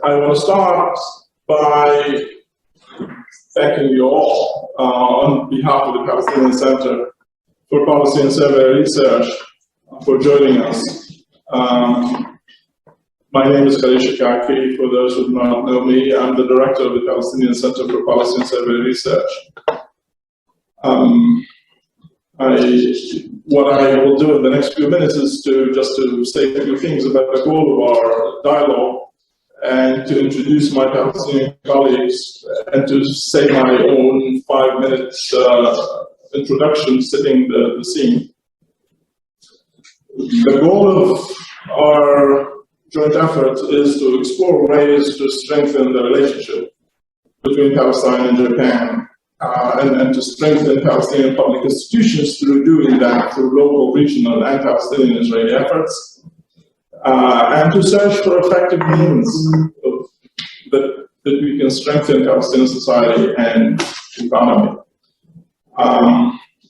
I want to start by thanking you all on behalf of the Palestinian Center for Policy and Survey Research for joining us. My name is Khalil Shikaki. For those who do not know me, I'm the director of the Palestinian Center for Policy and Survey Research. What I will do in the next few minutes is to say a few things about the goal of our dialogue and to introduce my Palestinian colleagues and to say my own 5 minutes introduction, setting the scene. The goal of our joint effort is to explore ways to strengthen the relationship between Palestine and Japan, and to strengthen Palestinian public institutions through doing that through local, regional, and Palestinian Israeli efforts, and to search for effective means that we can strengthen Palestinian society and economy.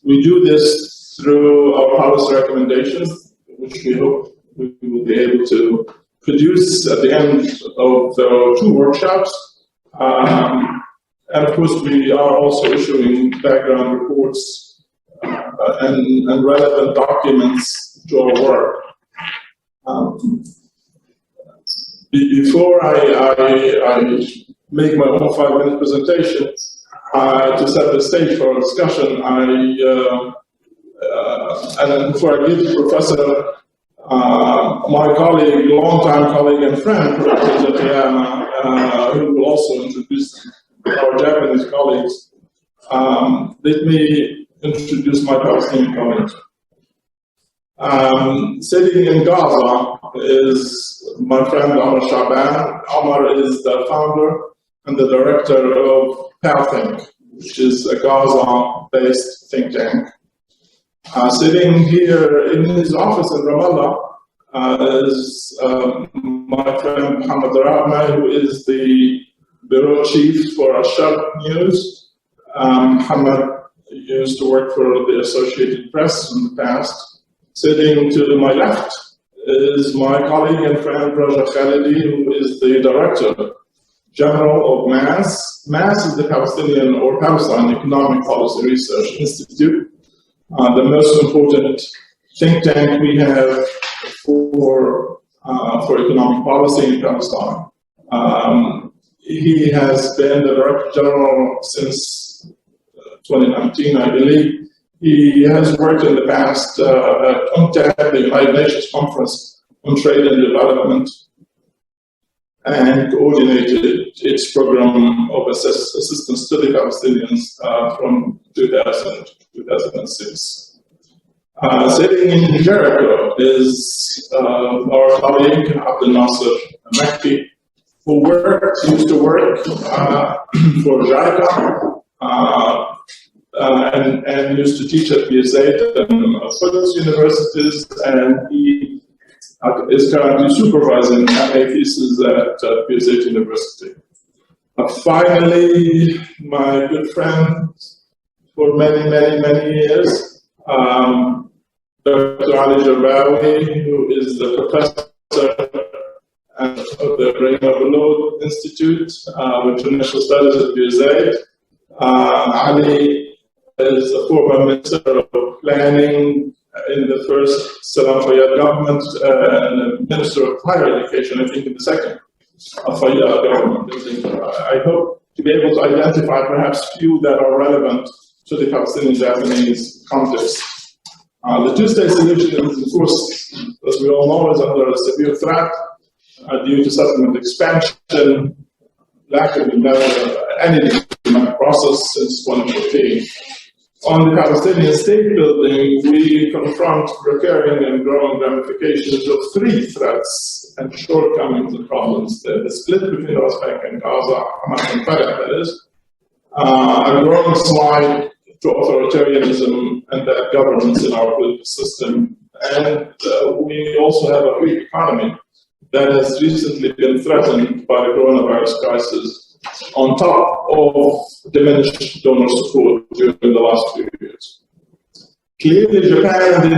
We do this through our policy recommendations, which we hope we will be able to produce at the end of the 2 workshops. And of course, we are also issuing background reports and relevant documents to our work. Before I make my own 5-minute presentation, to set the stage for our discussion, and then before I give the professor my colleague, longtime colleague and friend, Professor Tayama, who will also introduce our Japanese colleagues, let me introduce my Palestinian colleagues. Sitting in Gaza is my friend Omar Shaban. Omar is the founder and the director of PalThink, which is a Gaza-based think tank. Sitting here in his office in Ramallah is my friend Muhammad Rahman, who is the bureau chief for Ashar News. Muhammad used to work for the Associated Press in the past. Sitting to my left is my colleague and friend Raja Khalidi, who is the director general of MAS. MAS is the Palestinian or Palestine Economic Policy Research Institute, the most important think tank we have for economic policy in Palestine. He has been the Director General since 2019, I believe. He has worked in the past at UNCTAD, the United Nations Conference on Trade and Development, and coordinated its program of assistance to the Palestinians from 2000 to 2006. Sitting in Jericho is our colleague Abdel Nasser Mekki, who used to work for JICA and used to teach at PSA and Quds universities, and he is currently supervising MA thesis at PSA University. Finally, my good friend for many years, Dr. Ali Jarbawi, who is the professor of the Reina Below Institute of International Studies at PSA. Ali is a former minister of planning in the first Salam Fayyad government and a minister of higher education, I think, in the second Fayyad government. I hope to be able to identify perhaps few that are relevant to the Palestinian-Japanese context. The two-state solution is, of course, as we all know, is under a severe threat due to settlement expansion, lack of any development process since 2014. On the Palestinian state building, we confront recurring and growing ramifications of 3 threats and shortcomings and problems. The split between the West Bank and Gaza, Hamas and Fatah, that is, a growing slide to authoritarianism and bad governance in our political system. And we also have a weak economy that has recently been threatened by the coronavirus crisis, on top of diminished donor support during the last few years. Clearly, Japan and the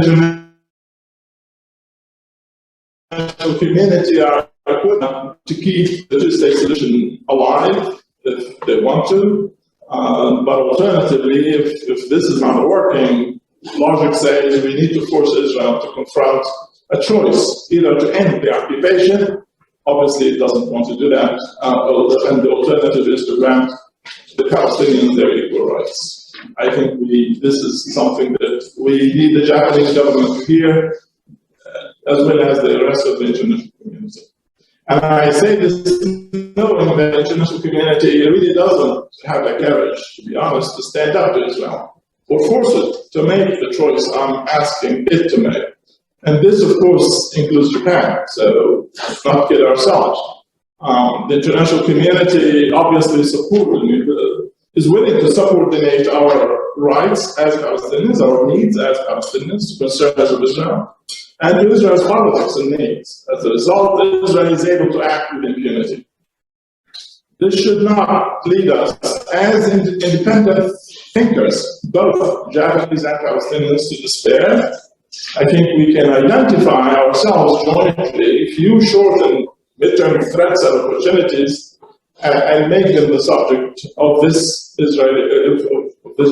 international community are equipment to keep the two-state solution alive if they want to. But alternatively, if this is not working, logic says we need to force Israel to confront a choice, either to end the occupation. Obviously, it doesn't want to do that, and the alternative is to grant the Palestinians their equal rights. I think this is something that we need the Japanese government to hear, as well as the rest of the international community. And I say this knowing that the international community really doesn't have the courage, to be honest, to stand up to Israel or force it to make the choice I'm asking it to make. And this, of course, includes Japan, so let's not kid ourselves. The international community obviously is willing to subordinate our rights as Palestinians, our needs as Palestinians, concerns of Israel, and to Israel's politics and needs. As a result, Israel is able to act with impunity. This should not lead us, as independent thinkers, both Japanese and Palestinians, to despair. I think we can identify ourselves jointly, few short and midterm threats and opportunities, and make them the subject of this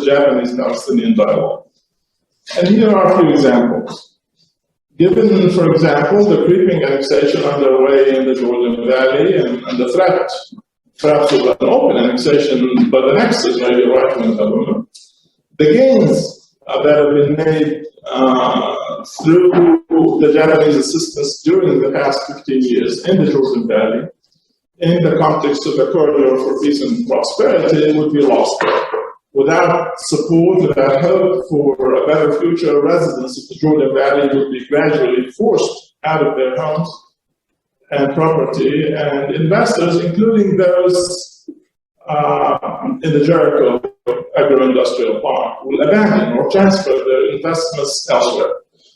Japanese-Palestinian dialogue. And here are a few examples. Given, for example, the creeping annexation underway in the Jordan Valley and the threat, perhaps of an open annexation by the next Israeli right-wing government, the gains that have been made through the Japanese assistance during the past 15 years in the Jordan Valley, in the context of a corridor for peace and prosperity, would be lost. Without support, without hope for a better future, residents of the Jordan Valley would be gradually forced out of their homes and property, and investors, including those in the Jericho agro-industrial park, will abandon or transfer their investments elsewhere.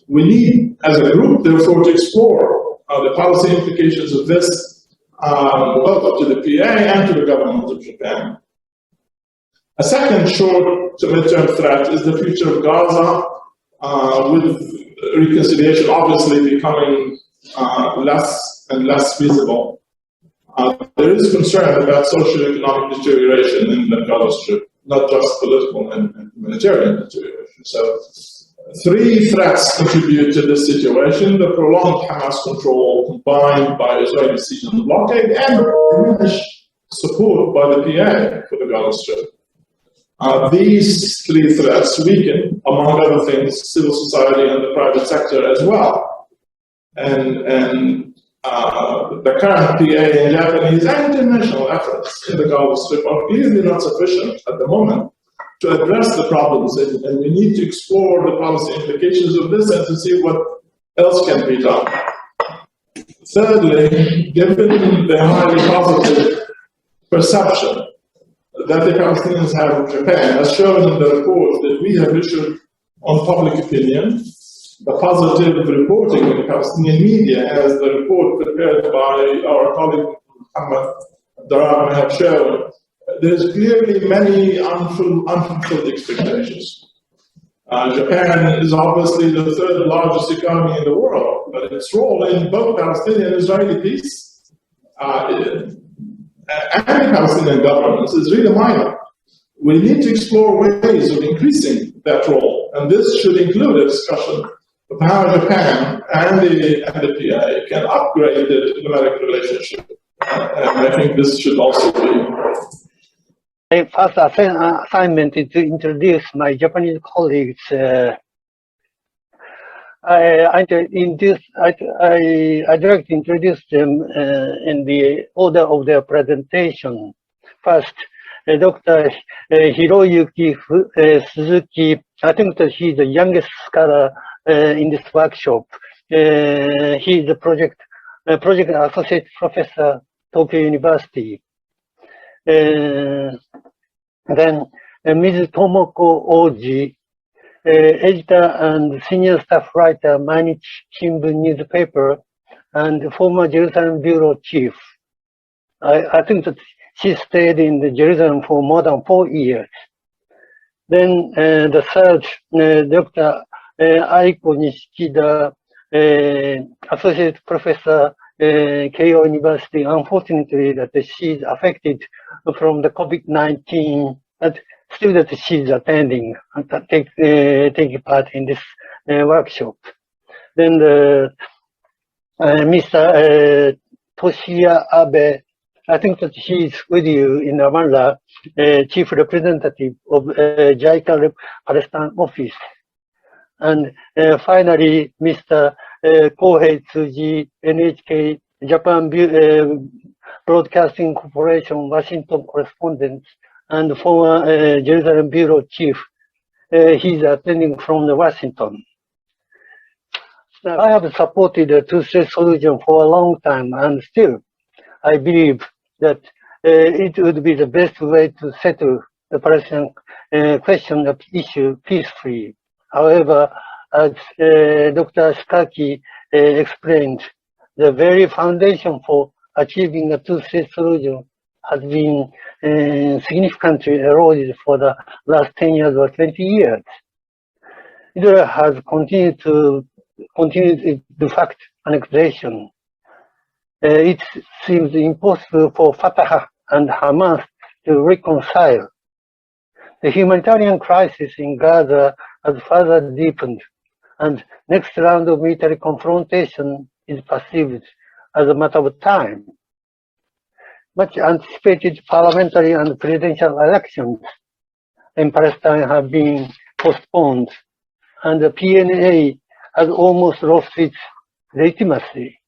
We need, as a group, therefore, to explore the policy implications of this, both to the PA and to the government of Japan. A second short to midterm threat is the future of Gaza, with reconciliation obviously becoming less and less feasible. There is concern about socio-economic deterioration in the Gaza Strip, not just political and humanitarian deterioration. So, three threats contribute to this situation: the prolonged Hamas control combined by Israeli siege and blockade, and diminished support by the PA for the Gaza Strip. These three threats weaken, among other things, civil society and the private sector as well. And the current PA and Japanese and international efforts in the Gaza Strip are clearly not sufficient at the moment to address the problems, and we need to explore the policy implications of this and to see what else can be done. Thirdly, given the highly positive perception that the Palestinians have of Japan, as shown in the report that we have issued on public opinion, the positive reporting in the Palestinian media, as the report prepared by our colleague Muhammad Darab have shown, there's clearly many unfulfilled expectations. Japan is obviously the third largest economy in the world, but its role in both Palestinian and Israeli peace and the Palestinian governments is really minor. We need to explore ways of increasing that role, and this should include a discussion of how Japan and the PA can upgrade the diplomatic relationship. And I think this should also be. My first assignment is to introduce my Japanese colleagues. I'd like to introduce them in the order of their presentation. First, Dr. Hiroyuki Suzuki. I think that he's the youngest scholar in this workshop. He's the project associate professor, Tokyo University. Then Ms. Tomoko Oji, editor and senior staff writer, Mainichi Shimbun newspaper, and former Jerusalem bureau chief. I think that she stayed in the Jerusalem for more than 4 years. Then the third, Dr. Aiko Nishikida, associate professor Keio University, unfortunately, that she's affected from the COVID-19, but still that she's attending and taking part in this workshop. Then Mr. Toshiya Abe, I think that he's with you in Amanda, Chief Representative of JICA Palestine Office. And finally, Mr. Kohei Tsuji, NHK Japan Broadcasting Corporation Washington correspondent and former Jerusalem Bureau Chief. He's attending from the Washington. I have supported the two-state solution for a long time, and still I believe that it would be the best way to settle the Palestinian question of issue peacefully. However, as Dr. Skaki explained, the very foundation for achieving a two-state solution has been significantly eroded for the last 10 years or 20 years. Israel has continued de facto annexation. It seems impossible for Fatah and Hamas to reconcile. The humanitarian crisis in Gaza has further deepened, and next round of military confrontation is perceived as a matter of time. Much anticipated parliamentary and presidential elections in Palestine have been postponed, and the PNA has almost lost its legitimacy.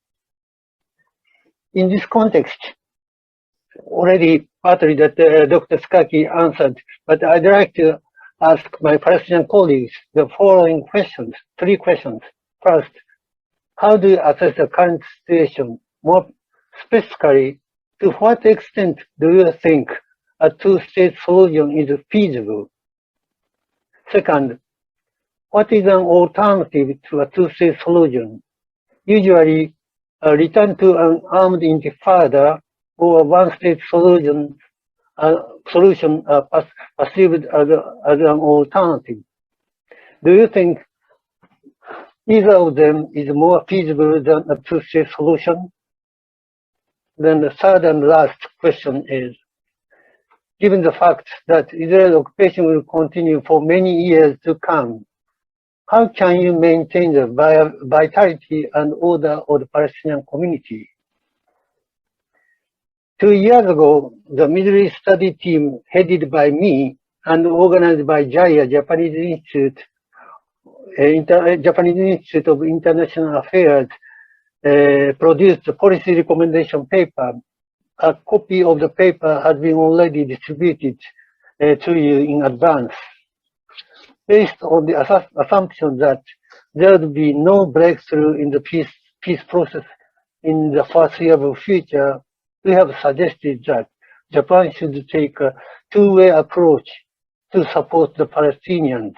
In this context, already partly that Dr. Skaki answered, but I'd like to ask my Palestinian colleagues the following questions, 3 questions. First, how do you assess the current situation? More specifically, to what extent do you think a two-state solution is feasible? Second, what is an alternative to a two-state solution? Usually, a return to an armed intifada or a one-state solution are perceived as an alternative. Do you think either of them is more feasible than a two-state solution? Then the third and last question is, given the fact that Israel's occupation will continue for many years to come, how can you maintain the vitality and order of the Palestinian community? 2 years ago, the Middle East study team headed by me and organized by JIA, Japanese Institute of International Affairs, produced a policy recommendation paper. A copy of the paper has been already distributed to you in advance. Based on the assumption that there will be no breakthrough in the peace process in the foreseeable future, we have suggested that Japan should take a two-way approach to support the Palestinians.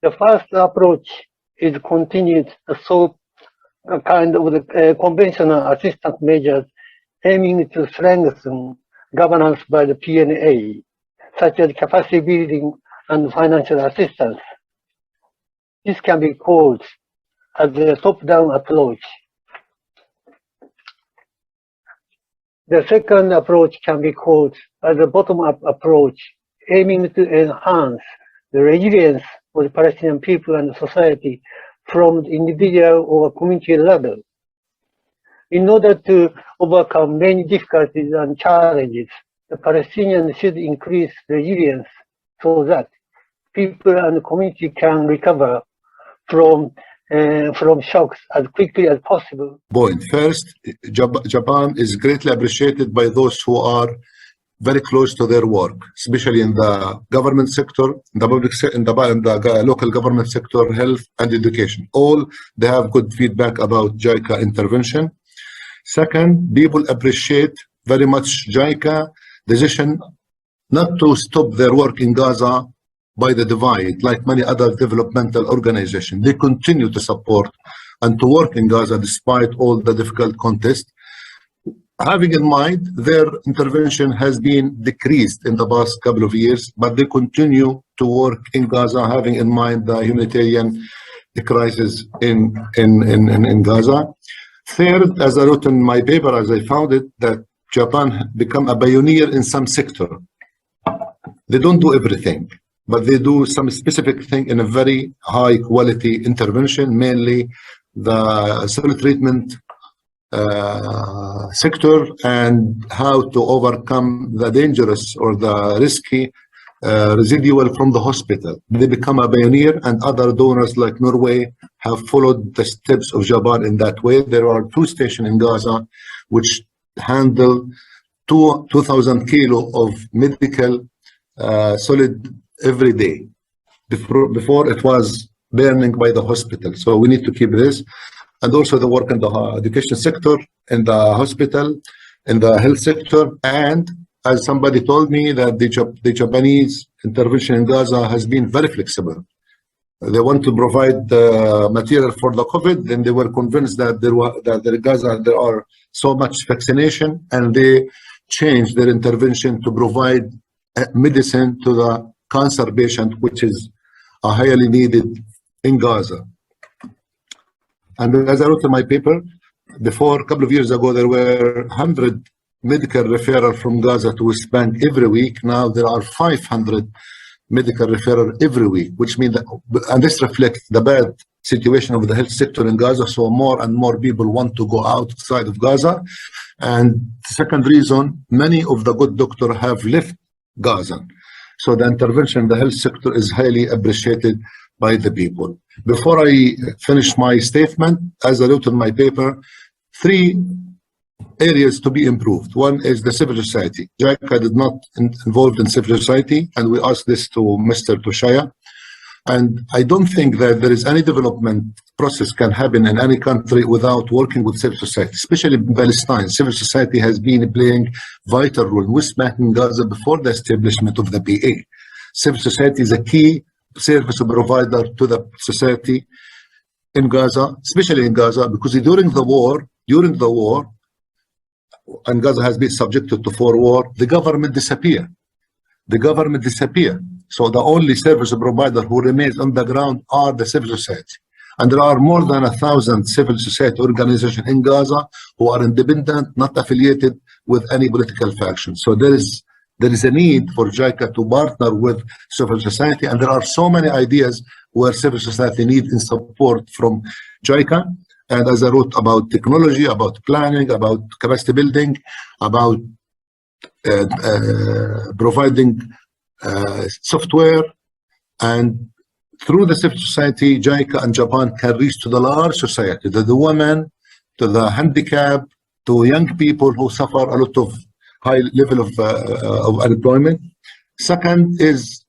The first approach is continued kind of the conventional assistance measures aiming to strengthen governance by the PNA, such as capacity building and financial assistance. This can be called as a top-down approach. The second approach can be called as a bottom-up approach, aiming to enhance the resilience of the Palestinian people and society from the individual or community level. In order to overcome many difficulties and challenges, the Palestinians should increase resilience so that people and the community can recover from shocks as quickly as possible. First, Japan is greatly appreciated by those who are very close to their work, especially in the government sector, in the local government sector, health and education. All they have good feedback about JICA intervention. Second, people appreciate very much JICA decision not to stop their work in Gaza by the divide, like many other developmental organizations. They continue to support and to work in Gaza despite all the difficult context. Having in mind their intervention has been decreased in the past couple of years, but they continue to work in Gaza, having in mind the humanitarian crisis in Gaza. Third, as I wrote in my paper, as I found it, that Japan become a pioneer in some sector. They don't do everything, but they do some specific thing in a very high quality intervention, mainly the cell treatment sector, and how to overcome the dangerous or the risky residual from the hospital. They become a pioneer, and other donors like Norway have followed the steps of Japan in that way. There are 2 stations in Gaza which handle 2,000 kilo of medical solid every day. Before it was burning by the hospital. So we need to keep this. And also the work in the education sector, in the hospital, in the health sector. And as somebody told me that the Japanese intervention in Gaza has been very flexible. They want to provide the material for the COVID, then they were convinced that in Gaza there are so much vaccination, and they changed their intervention to provide medicine to the cancer patient, which is highly needed in Gaza. And as I wrote in my paper, before a couple of years ago, there were 100 medical referrals from Gaza to West Bank every week. Now there are 500 medical referrals every week, which means that, and this reflects the bad situation of the health sector in Gaza. So more and more people want to go outside of Gaza. And the second reason, many of the good doctors have left Gaza. So the intervention in the health sector is highly appreciated by the people. Before I finish my statement, as I wrote in my paper, 3 areas to be improved. One is the civil society. JICA did not involved in civil society, and we asked this to Mr. Tushaya. And I don't think that there is any development process can happen in any country without working with civil society, especially in Palestine. Civil society has been playing vital role in West Bank and Gaza before the establishment of the PA. Civil society is a key service provider to the society in Gaza, especially in Gaza, because during the war, and Gaza has been subjected to 4 wars, the government disappeared. So the only service provider who remains on the ground are the civil society. And there are more than 1,000 civil society organizations in Gaza who are independent, not affiliated with any political faction. So there is a need for JICA to partner with civil society, and there are so many ideas where civil society needs in support from JICA. And as I wrote about technology, about planning, about capacity building, about providing software, and through the civil society, JICA and Japan can reach to the large society, to the women, to the handicapped, to young people who suffer a lot of high level of unemployment. Second is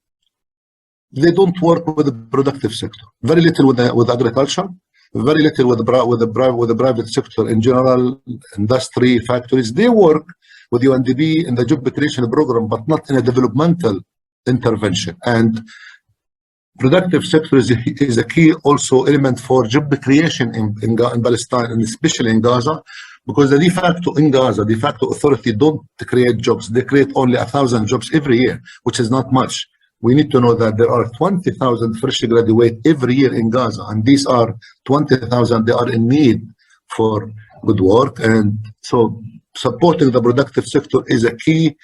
they don't work with the productive sector. Very little with agriculture, very little with the private sector in general, industry, factories. They work with UNDP in the job creation program, but not in a developmental intervention. And productive sector is a key also element for job creation in Palestine, and especially in Gaza, because the de facto authority don't create jobs. They create only 1,000 jobs every year, which is not much. We need to know that there are 20,000 fresh graduates every year in Gaza, and these are 20,000, they are in need for good work. And so supporting the productive sector is a key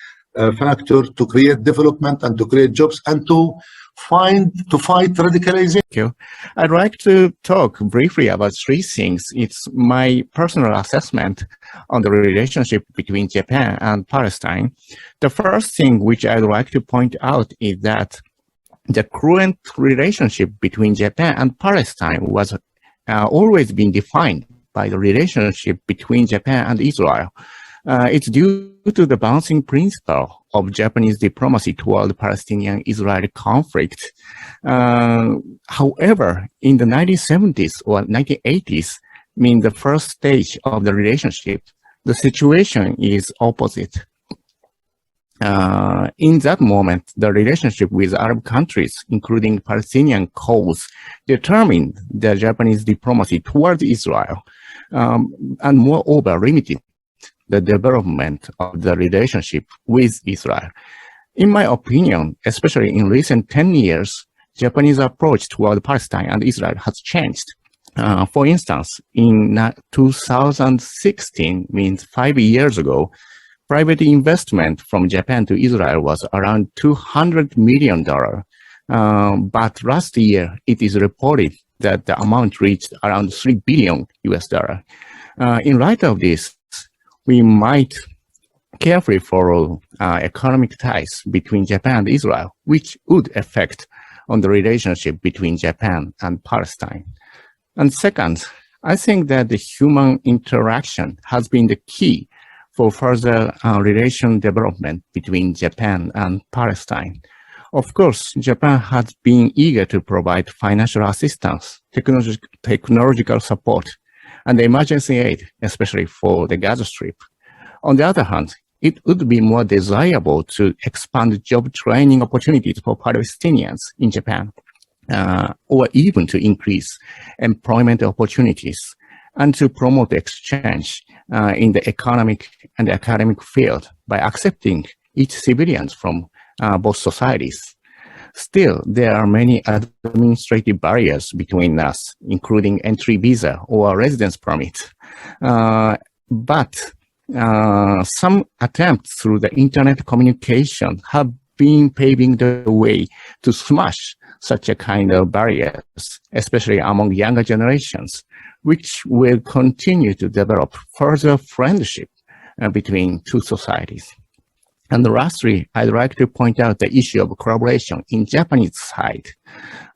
factor to create development and to create jobs and to fight radicalization. Thank you. I'd like to talk briefly about 3 things. It's my personal assessment on the relationship between Japan and Palestine. The first thing which I'd like to point out is that the current relationship between Japan and Palestine was always been defined by the relationship between Japan and Israel. It's due to the balancing principle of Japanese diplomacy toward the Palestinian-Israeli conflict. However, in the 1970s or 1980s, the first stage of the relationship, the situation is opposite. In that moment, the relationship with Arab countries, including Palestinian cause, determined the Japanese diplomacy towards Israel, and moreover limited the development of the relationship with Israel. In my opinion, especially in recent 10 years, Japanese approach toward Palestine and Israel has changed. For instance, in 2016, means 5 years ago, private investment from Japan to Israel was around $200 million. But last year, it is reported that the amount reached around $3 billion US. In light of this, we might carefully follow economic ties between Japan and Israel, which would affect on the relationship between Japan and Palestine. And second, I think that the human interaction has been the key for further relation development between Japan and Palestine. Of course, Japan has been eager to provide financial assistance, technological support, and emergency aid, especially for the Gaza Strip. On the other hand, it would be more desirable to expand job training opportunities for Palestinians in Japan, or even to increase employment opportunities and to promote exchange in the economic and academic field by accepting each civilians from both societies. Still, there are many administrative barriers between us, including entry visa or residence permit. But some attempts through the internet communication have been paving the way to smash such a kind of barriers, especially among younger generations, which will continue to develop further friendship between two societies. And lastly, I'd like to point out the issue of collaboration in Japanese side.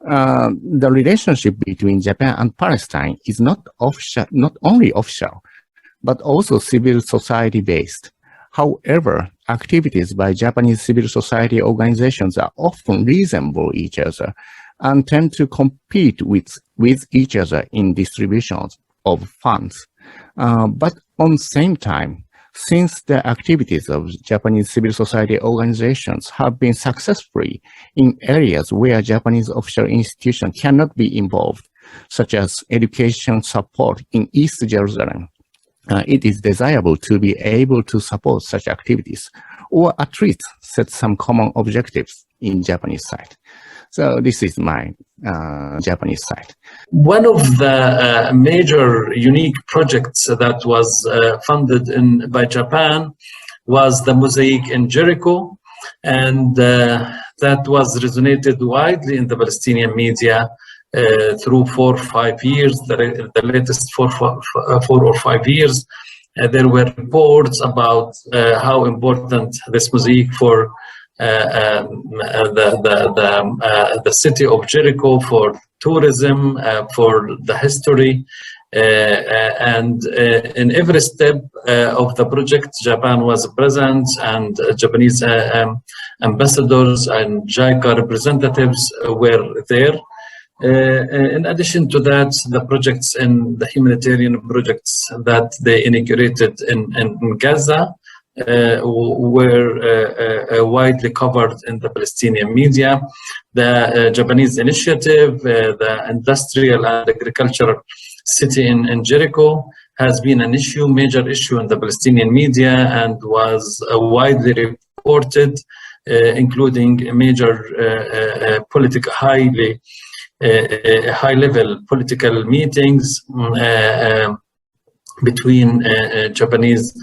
The relationship between Japan and Palestine is not only official, but also civil society based. However, activities by Japanese civil society organizations are often resemble each other and tend to compete with each other in distributions of funds. But on the same time, since the activities of Japanese civil society organizations have been successfully in areas where Japanese official institutions cannot be involved, such as education support in East Jerusalem, it is desirable to be able to support such activities, or at least set some common objectives in Japanese side. So this is my Japanese side. One of the major unique projects that was funded by Japan was the mosaic in Jericho, and that was resonated widely in the Palestinian media through 4 or 5 years, the latest 4 or 5 years. There were reports about how important this mosaic for the city of Jericho, for tourism, for the history, and in every step of the project, Japan was present, and Japanese ambassadors and JICA representatives were there. In addition to that, the projects and the humanitarian projects that they inaugurated in Gaza were widely covered in the Palestinian media. The Japanese initiative, the industrial and agricultural city in Jericho, has been an issue, major issue in the Palestinian media, and was widely reported, including major high-level political meetings between Japanese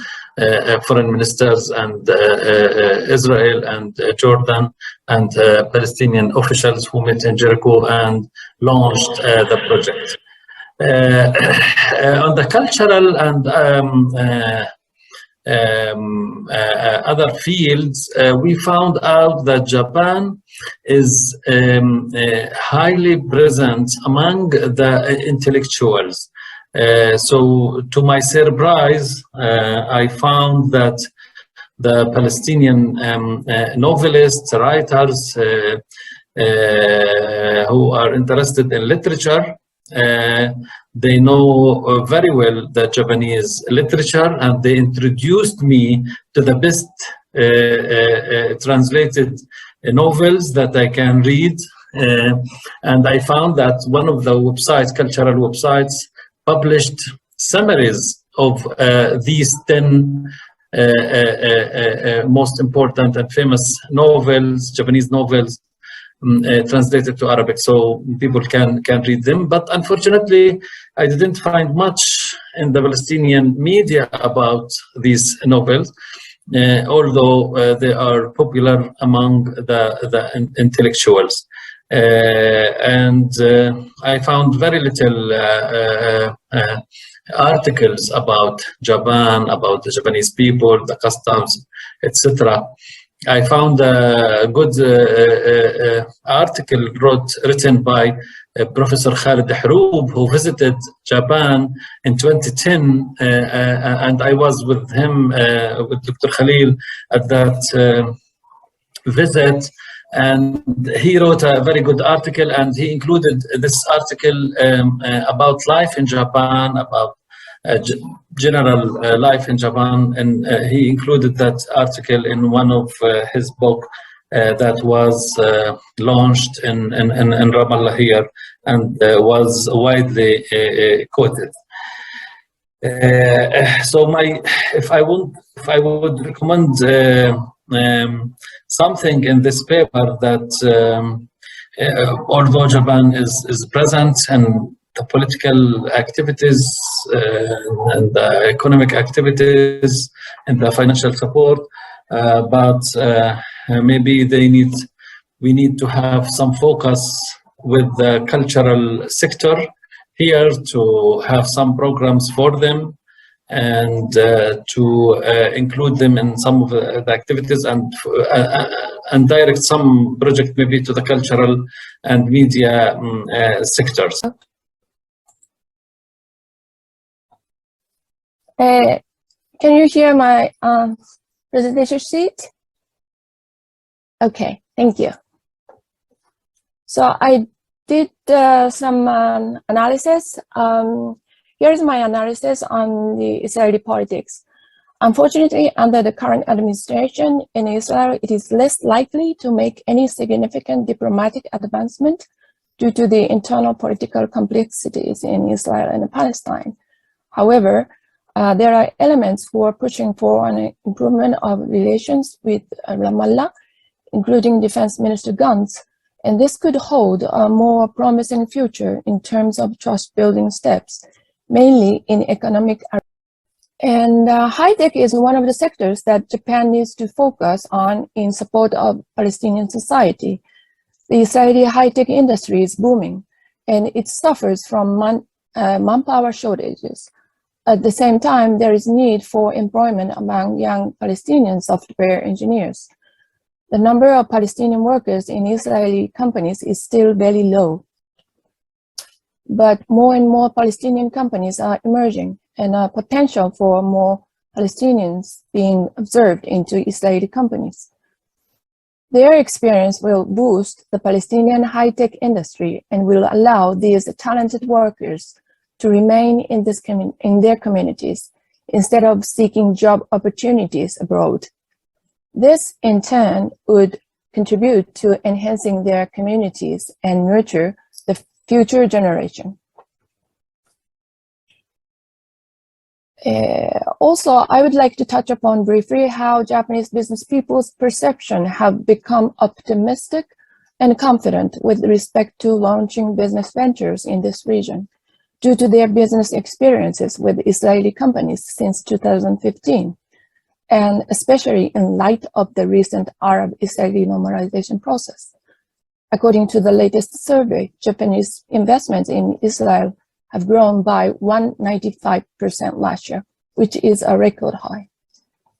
foreign ministers and Israel and Jordan and Palestinian officials who met in Jericho and launched the project. On the cultural and other fields, we found out that Japan is highly present among the intellectuals. So to my surprise, I found that the Palestinian novelists, writers who are interested in literature, they know very well the Japanese literature, and they introduced me to the best translated novels that I can read. And I found that one of the websites, cultural websites, published summaries of these 10 most important and famous novels, Japanese novels, translated to Arabic, so people can read them. But unfortunately, I didn't find much in the Palestinian media about these novels, although they are popular among the intellectuals. And I found very little articles about Japan, about the Japanese people, the customs, etc. I found a good article written by Professor Khalid Hroub, who visited Japan in 2010, and I was with him, with Dr. Khalil, at that visit, and he wrote a very good article, and he included this article about life in Japan, about general life in Japan, and he included that article in one of his book that was launched in Ramallah here, and was widely quoted. So if I would recommend something in this paper, that although Japan is present and the political activities and the economic activities and the financial support, but maybe we need to have some focus with the cultural sector here, to have some programs for them, and to include them in some of the activities, and direct some project maybe to the cultural and media sectors. Can you hear my presentation sheet? Okay, thank you. So I did some analysis. Here's my analysis on the Israeli politics. Unfortunately, under the current administration in Israel, it is less likely to make any significant diplomatic advancement due to the internal political complexities in Israel and Palestine. However, there are elements for pushing for an improvement of relations with Ramallah, including Defense Minister Gantz, and this could hold a more promising future in terms of trust-building steps, mainly in economic. And high-tech is one of the sectors that Japan needs to focus on in support of Palestinian society. The Israeli high-tech industry is booming, and it suffers from manpower shortages. At the same time, there is need for employment among young Palestinian software engineers. The number of Palestinian workers in Israeli companies is still very low. But more and more Palestinian companies are emerging, and a potential for more Palestinians being observed into Israeli companies. Their experience will boost the Palestinian high-tech industry and will allow these talented workers to remain in their communities instead of seeking job opportunities abroad. This, in turn, would contribute to enhancing their communities and nurture the future generation. Also, I would like to touch upon briefly how Japanese business people's perception have become optimistic and confident with respect to launching business ventures in this region, due to their business experiences with Israeli companies since 2015, and especially in light of the recent Arab-Israeli normalization process. According to the latest survey, Japanese investments in Israel have grown by 195% last year, which is a record high.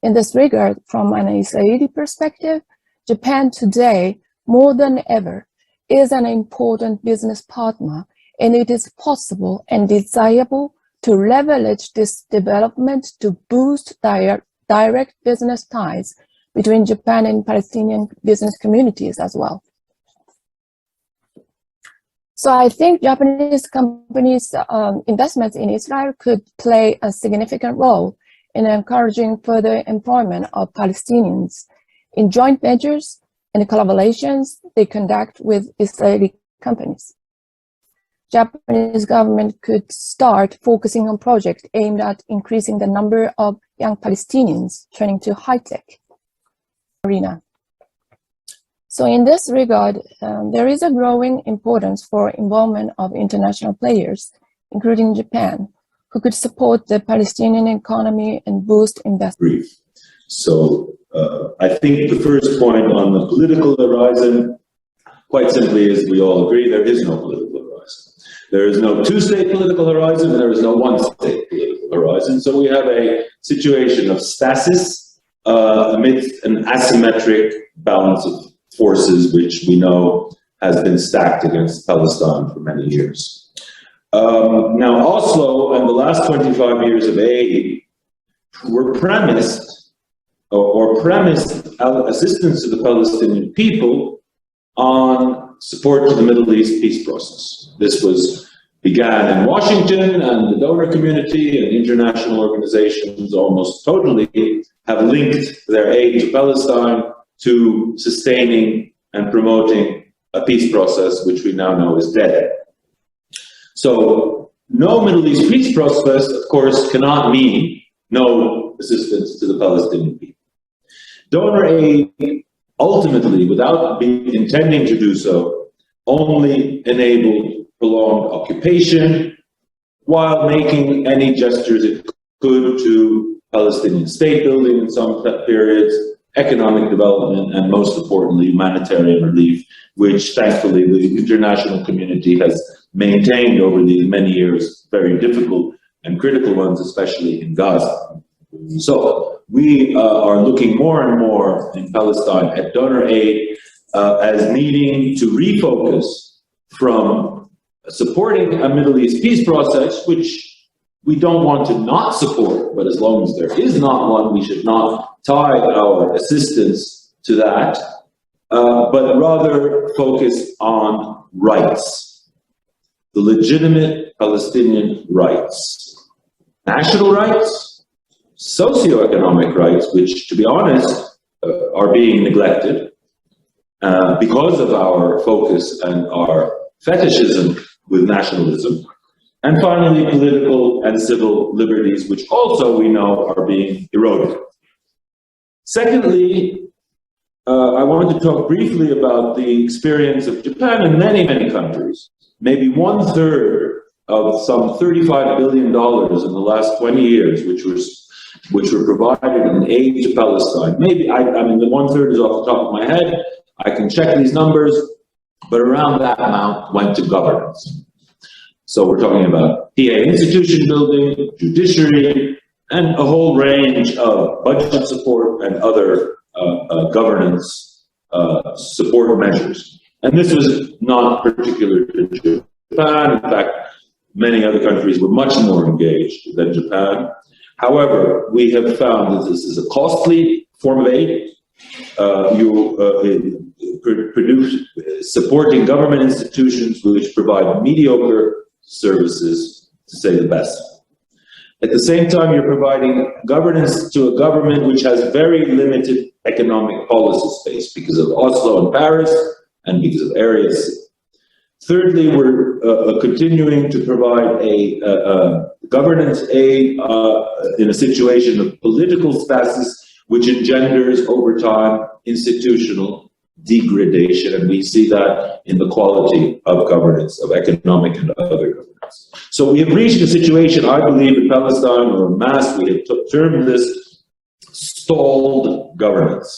In this regard, from an Israeli perspective, Japan today, more than ever, is an important business partner, and it is possible and desirable to leverage this development to boost direct business ties between Japan and Palestinian business communities as well. So I think Japanese companies' investments in Israel could play a significant role in encouraging further employment of Palestinians in joint ventures and collaborations they conduct with Israeli companies. Japanese government could start focusing on projects aimed at increasing the number of young Palestinians turning to high-tech arena. So in this regard, there is a growing importance for involvement of international players, including Japan, who could support the Palestinian economy and boost investment. Brief. So I think the first point on the political horizon, quite simply, is we all agree there is no political horizon. There is no two-state political horizon, and there is no one-state political horizon. So we have a situation of stasis amidst an asymmetric balance of forces, which we know has been stacked against Palestine for many years. Now, Oslo and the last 25 years of aid were premised, or premised assistance to the Palestinian people on support to the Middle East peace process. This began in Washington, and the donor community and international organizations almost totally have linked their aid to Palestine to sustaining and promoting a peace process, which we now know is dead. So no Middle East peace process, of course, cannot mean no assistance to the Palestinian people. Donor aid, ultimately, without intending to do so, only enabled prolonged occupation while making any gestures it could to Palestinian state building in some periods, economic development, and most importantly, humanitarian relief, which thankfully the international community has maintained over these many years, very difficult and critical ones, especially in Gaza. So we are looking more and more in Palestine at donor aid as needing to refocus from supporting a Middle East peace process, which we don't want to not support, but as long as there is not one, we should not tie our assistance to that, but rather focus on rights, the legitimate Palestinian rights, national rights, socioeconomic rights, which, to be honest, are being neglected because of our focus and our fetishism with nationalism. And finally, political and civil liberties, which also we know are being eroded. Secondly, I wanted to talk briefly about the experience of Japan and many, many countries. Maybe 1/3 of some $35 billion in the last 20 years, which were provided in aid to Palestine. Maybe, I mean, the 1/3 is off the top of my head. I can check these numbers, but around that amount went to governance. So we're talking about PA institution building, judiciary, and a whole range of budget support and other governance support measures. And this was not particular to Japan. In fact, many other countries were much more engaged than Japan. However, we have found that this is a costly form of aid. Supporting government institutions which provide mediocre services, to say the best. At the same time, you're providing governance to a government which has very limited economic policy space because of Oslo and Paris and because of areas. Thirdly, we're continuing to provide a governance aid in a situation of political stasis, which engenders over time institutional degradation, and we see that in the quality of governance, of economic and other governance. So we have reached a situation, I believe, in Palestine, or en masse, we have termed this stalled governance,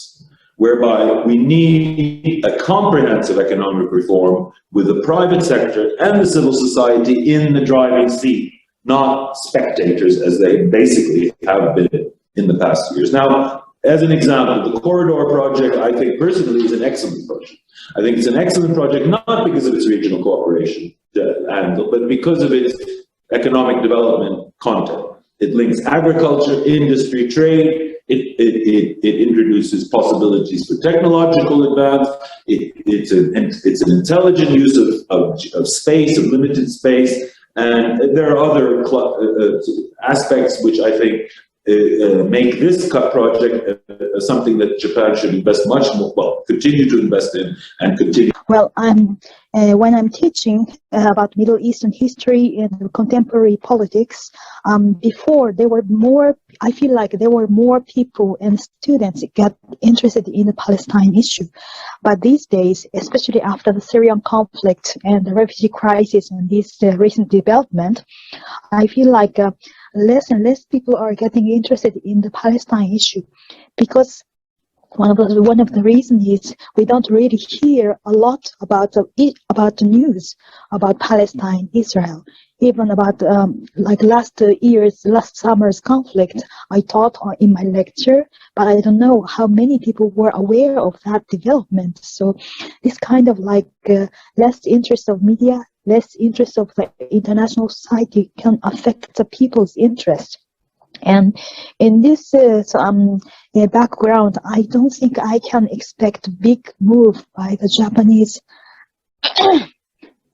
whereby we need a comprehensive economic reform with the private sector and the civil society in the driving seat, not spectators as they basically have been in the past years. Now, as an example, the corridor project, I think personally, is an excellent project. I think it's an excellent project, not because of its regional cooperation angle, but because of its economic development content. It links agriculture, industry, trade. It introduces possibilities for technological advance. It's an intelligent use of space, of limited space. And there are other aspects which I think make this project something that Japan should invest much more, well, continue to invest in and continue. Well, when I'm teaching about Middle Eastern history and contemporary politics, before there were more, I feel like there were more people and students got interested in the Palestine issue. But these days, especially after the Syrian conflict and the refugee crisis and this recent development, I feel like less and less people are getting interested in the Palestine issue, because one of the reasons is we don't really hear a lot about the news about Palestine, Israel, even about like last summer's conflict. I taught in my lecture, but I don't know how many people were aware of that development. So this kind of like less interest of media, less interest of the international society can affect the people's interest. And in this background, I don't think I can expect a big move by the Japanese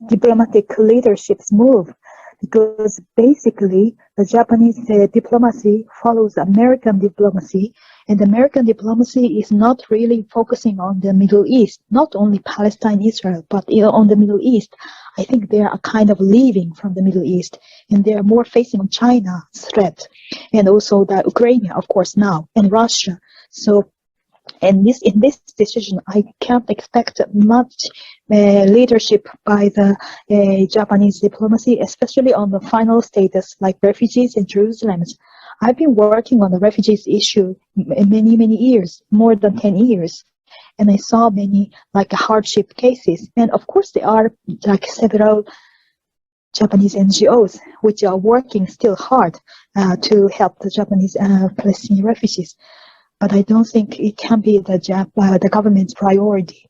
diplomatic leadership's move, because basically the Japanese diplomacy follows American diplomacy, and American diplomacy is not really focusing on the Middle East, not only Palestine, Israel, but on the Middle East. I think they are kind of leaving from the Middle East, and they are more facing China's threat, and also the Ukraine, of course, now, and Russia. So, in this decision, I can't expect much leadership by the Japanese diplomacy, especially on the final status like refugees in Jerusalem. I've been working on the refugees issue many years, more than 10 years. And I saw many like hardship cases. And of course, there are like several Japanese NGOs which are working still hard to help the Japanese Palestinian refugees. But I don't think it can be the government's priority.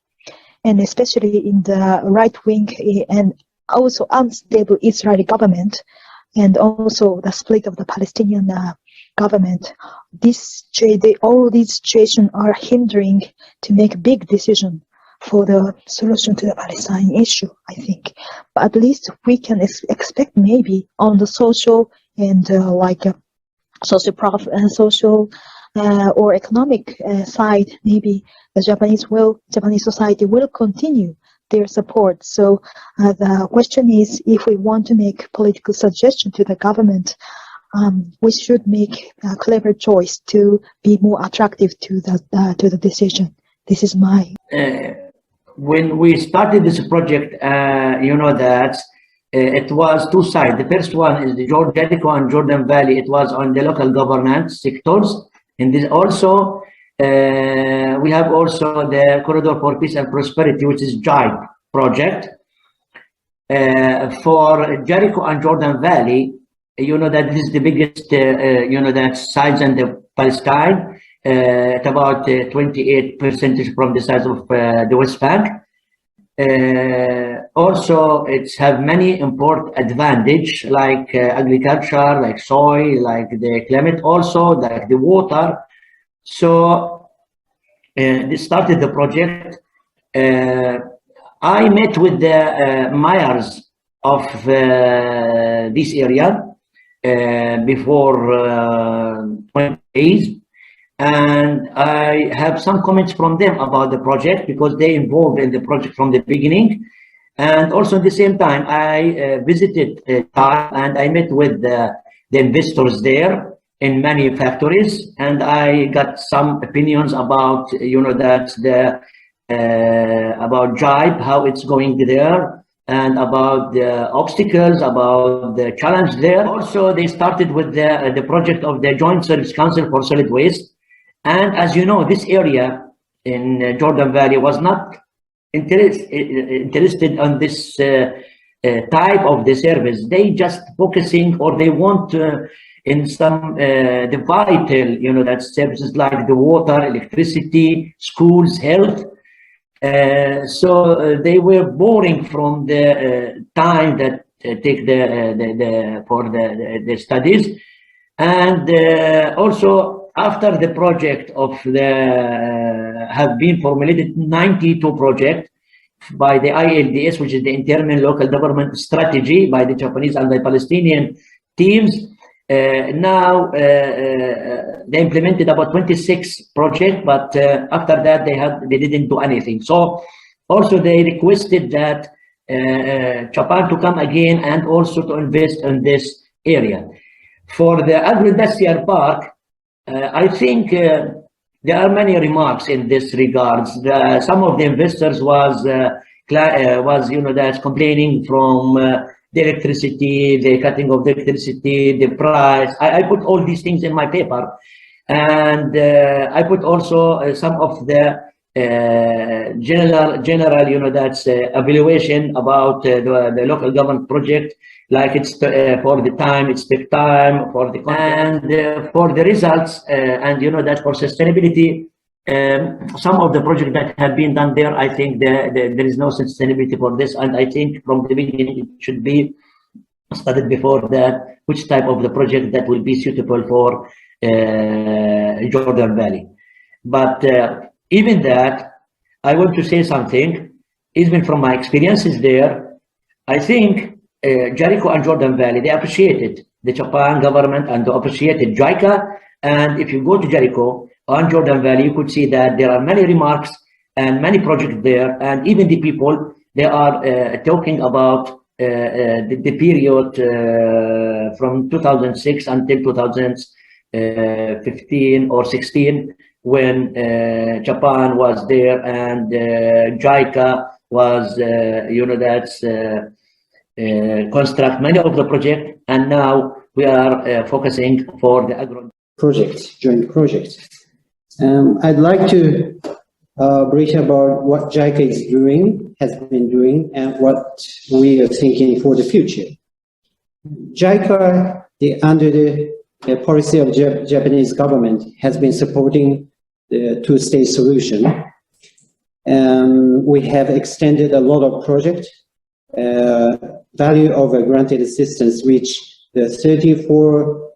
And especially in the right-wing and also unstable Israeli government, and also the split of the Palestinian government, all these situations are hindering to make a big decision for the solution to the Palestine issue, I think. But at least we can expect maybe on the social and social or economic side, maybe the Japanese society will continue their support. So the question is, if we want to make political suggestion to the government, we should make a clever choice to be more attractive to the decision. This is my. When we started this project, you know that it was two sides. The first one is the Jericho and Jordan Valley. It was on the local governance sectors, and this also we have also the Corridor for Peace and Prosperity, which is JIPE project. For Jericho and Jordan Valley, you know that this is the biggest, you know, that size in the Palestine, at about 28% from the size of the West Bank. Also, it's have many important advantage like agriculture, like soil, like the climate, also like the water. So they started the project. I met with the mayors of this area before 20 days, and I have some comments from them about the project because they involved in the project from the beginning. And also at the same time, I visited and I met with the investors there in many factories, and I got some opinions about, you know, that the about JIPE, how it's going there, and about the obstacles, about the challenge there. Also, they started with the project of the Joint Service Council for Solid Waste. And as you know, this area in Jordan Valley was not interested on this type of the service. They just focusing, or they want in some the vital, you know, that services like the water, electricity, schools, health. So they were boring from the time that take for the studies, and also after the project of the have been formulated 92 projects by the ILDS, which is the Internal Local Government Strategy by the Japanese and the Palestinian teams. Now they implemented about 26 projects, but after that they didn't do anything. So also they requested that Japan to come again and also to invest in this area. For the agro-industrial park, I think there are many remarks in this regards. Some of the investors was that's complaining from the electricity, the cutting of the electricity, the price. I put all these things in my paper, and I put also some of the general evaluation about the local government project, like it's for the time, it's the time for the content, and for the results, and that for sustainability. Some of the projects that have been done there, I think there is no sustainability for this, and I think from the beginning it should be studied before that which type of the project that will be suitable for Jordan Valley. But even that, I want to say something, even from my experiences there, I think Jericho and Jordan Valley, they appreciated the Japan government and they appreciated JICA. And if you go to Jericho and Jordan Valley, you could see that there are many remarks and many projects there. And even the people, they are talking about the period from 2006 until 2015 or 16, when Japan was there and JICA was, construct many of the projects, and now we are focusing for the agro project, joint project. I'd like to brief about what JICA is doing, has been doing, and what we are thinking for the future. JICA, under the policy of Japanese government, has been supporting the two-state solution. We have extended a lot of projects. Value of a granted assistance reached the 34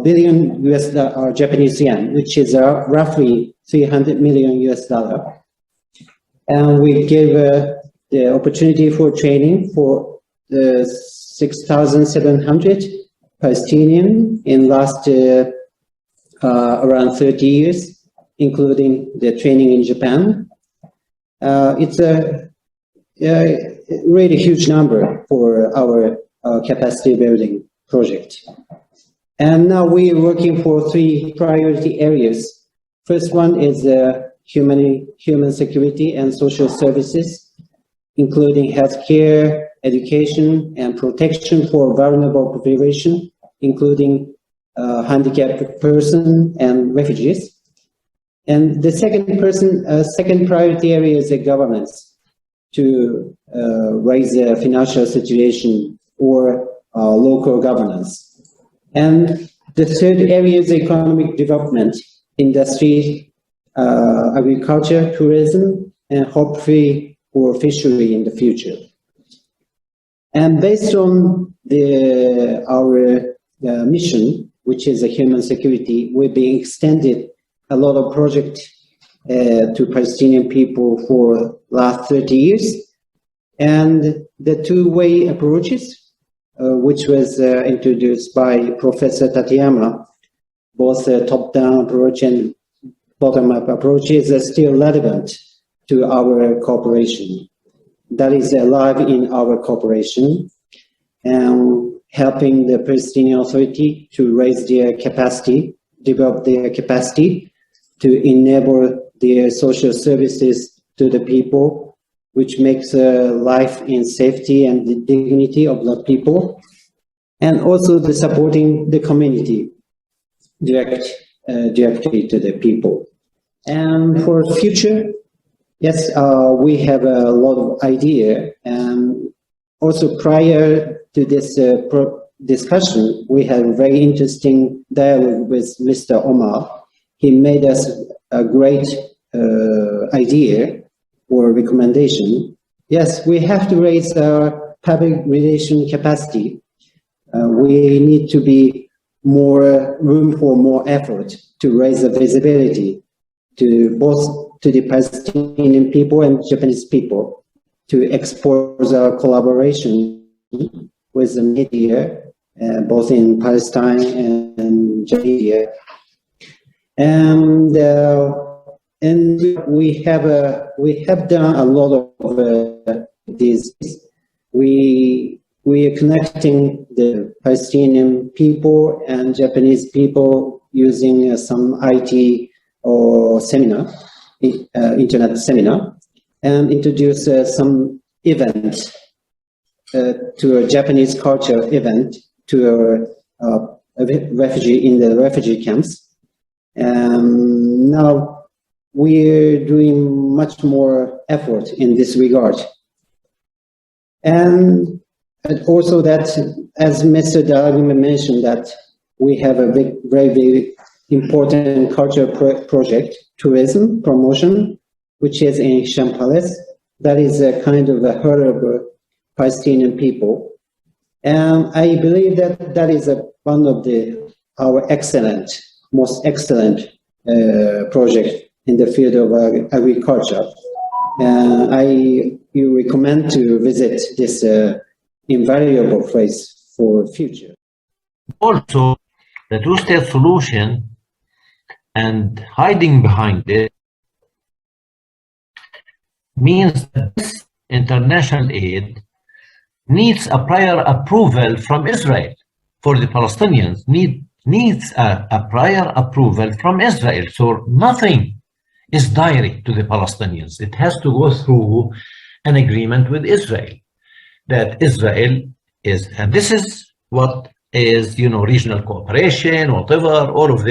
billion Japanese yen, which is roughly 300 million US dollar. And we gave the opportunity for training for the 6,700 Palestinian in last around 30 years, including the training in Japan. It's a really huge number for our capacity building project. And now we are working for 3 priority areas. First one is human security and social services, including healthcare, education, and protection for vulnerable population, including handicapped person and refugees. And the second priority area is the governance, to raise the financial situation or local governance. And the third area is economic development, industry, agriculture, tourism, and hopefully for fishery in the future. And based on our mission, which is a human security, we're being extended a lot of projects to Palestinian people for last 30 years. And the two-way approaches, which was introduced by Professor Tateyama, both the top-down approach and bottom-up approaches are still relevant to our cooperation. That is alive in our cooperation, and helping the Palestinian Authority to raise their capacity, develop their capacity to enable their social services to the people, which makes life in safety and the dignity of the people, and also the supporting the community directly to the people. And for the future, yes, we have a lot of idea, and also prior to this discussion, we had a very interesting dialogue with Mr. Omar. He made us a great idea or recommendation. Yes, we have to raise our public relation capacity. We need to be more room for more effort to raise the visibility to both to the Palestinian people and Japanese people, to expose our collaboration with the media both in Palestine and Judea. And we have done a lot of these. We are connecting the Palestinian people and Japanese people using some IT or seminar, internet seminar, and introduce some event to a Japanese culture event to a refugee in the refugee camps. Now we're doing much more effort in this regard. And also that, as Mr. Daragime mentioned, that we have a very important cultural project, tourism promotion, which is in Sham Palace. That is a kind of a heart of Palestinian people. And I believe that that is one of our most excellent project in the field of agriculture. You recommend to visit this invaluable place for future. Also, the two-state solution and hiding behind it means that this international aid needs a prior approval from Israel. For the Palestinians, needs a prior approval from Israel. So nothing is direct to the Palestinians. It has to go through an agreement with Israel, that Israel is, and this is what is, regional cooperation, whatever, all of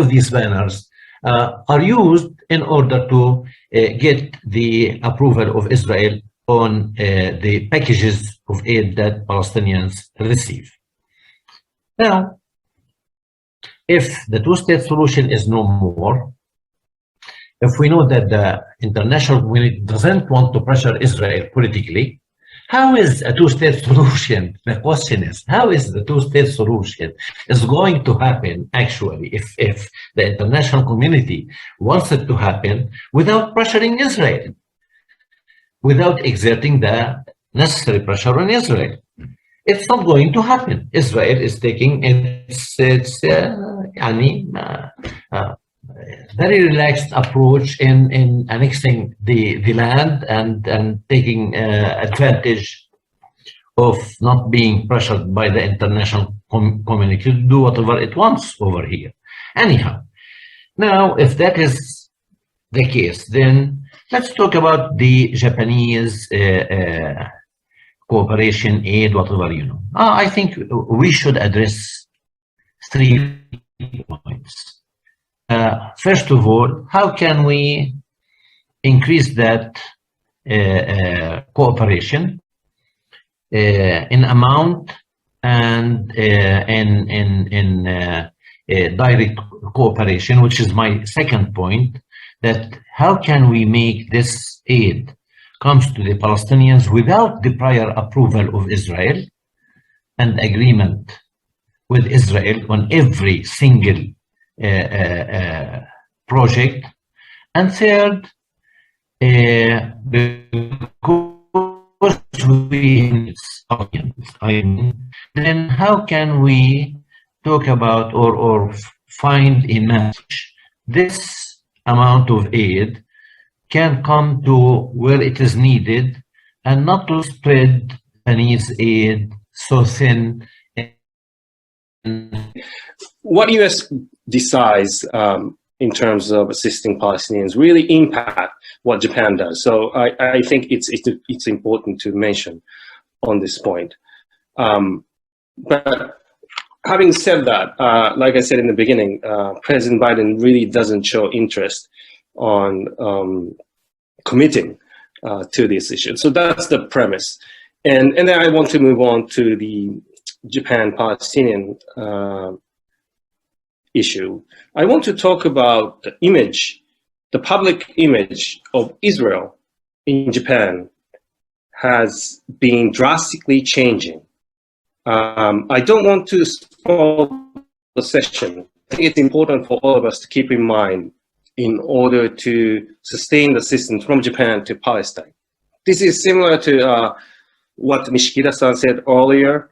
these banners are used in order to get the approval of Israel on the packages of aid that Palestinians receive. Now, if the two-state solution is no more, if we know that the international community doesn't want to pressure Israel politically, how is a two-state solution? The question is, how is the two-state solution is going to happen actually if the international community wants it to happen without pressuring Israel, without exerting the necessary pressure on Israel? It's not going to happen. Israel is taking its very relaxed approach in annexing the land and taking advantage of not being pressured by the international community to do whatever it wants over here. Anyhow, now if that is the case, then let's talk about the Japanese cooperation aid, whatever, I think we should address 3 points. First of all, how can we increase that cooperation in amount and in direct cooperation, which is my second point, that how can we make this aid comes to the Palestinians without the prior approval of Israel and agreement with Israel on every single project. And third, because we then how can we talk about or find a match? This amount of aid can come to where it is needed and not to spread Chinese aid so thin. What U.S. decides in terms of assisting Palestinians really impact what Japan does. So I think it's important to mention on this point. But having said that, like I said in the beginning, President Biden really doesn't show interest on committing to this issue. So that's the premise. And then I want to move on to the Japan-Palestinian issue. I want to talk about the image, the public image of Israel in Japan has been drastically changing. I don't want to spoil the session. I think it's important for all of us to keep in mind in order to sustain the assistance from Japan to Palestine. This is similar to what Nishikita-san said earlier.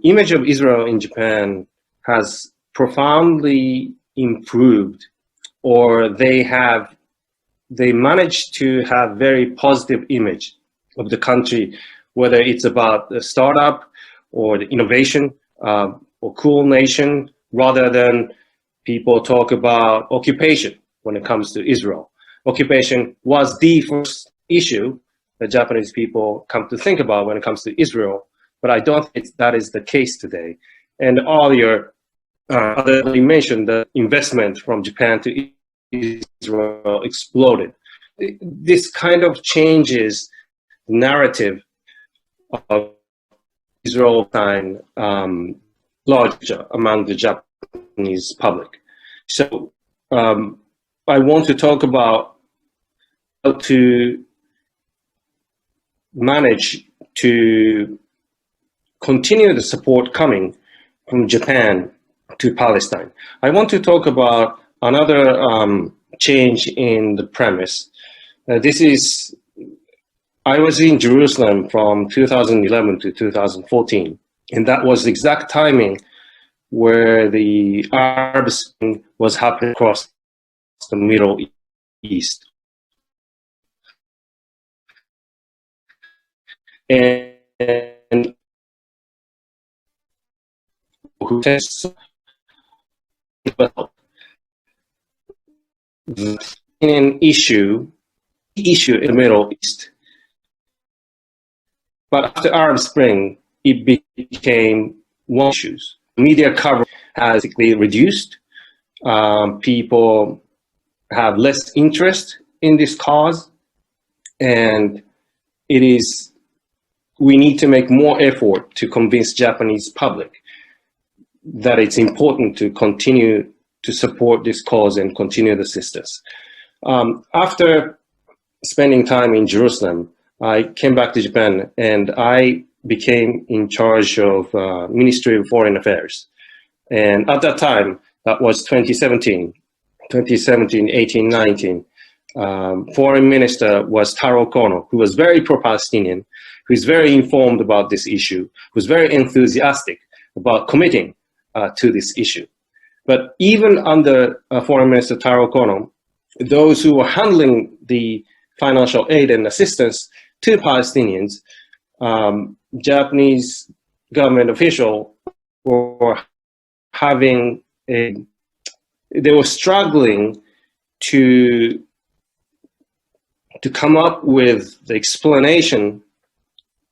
image of Israel in Japan has profoundly improved, or they managed to have very positive image of the country, whether it's about the startup or the innovation or cool nation, rather than people talk about occupation when it comes to Israel. Occupation was the first issue that Japanese people come to think about when it comes to Israel, but I don't think that is the case today. And earlier, you mentioned the investment from Japan to Israel exploded. This kind of changes the narrative of Israel time larger among the Japanese public. So I want to talk about how to manage to continue the support coming from Japan to Palestine. I want to talk about another change in the premise. I was in Jerusalem from 2011 to 2014, and that was the exact timing where the Arab Spring was happening across the Middle East. And who tests an issue in the Middle East. But after Arab Spring, it became one issue. Media coverage has reduced. People have less interest in this cause, and we need to make more effort to convince Japanese public that it's important to continue to support this cause and continue the assistance. After spending time in Jerusalem, I came back to Japan and I became in charge of Ministry of Foreign Affairs. And at that time, that was 2017, 18, 19, Foreign Minister was Taro Kono, who was very pro-Palestinian, who is very informed about this issue, who's very enthusiastic about committing to this issue. But even under Foreign Minister Taro Kono, those who were handling the financial aid and assistance to Palestinians, Japanese government officials were they were struggling to come up with the explanation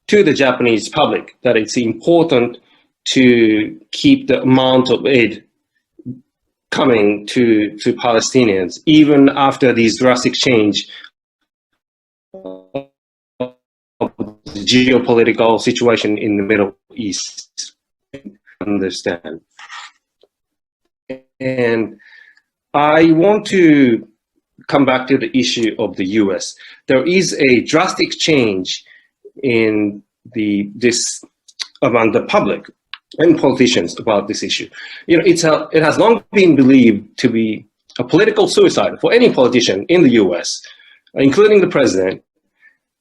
to the Japanese public that it's important to keep the amount of aid coming to Palestinians, even after these drastic change of the geopolitical situation in the Middle East. Understand. And I want to come back to the issue of the US. There is a drastic change in this among the public and politicians about this issue. You know, it has long been believed to be a political suicide for any politician in the US, including the president,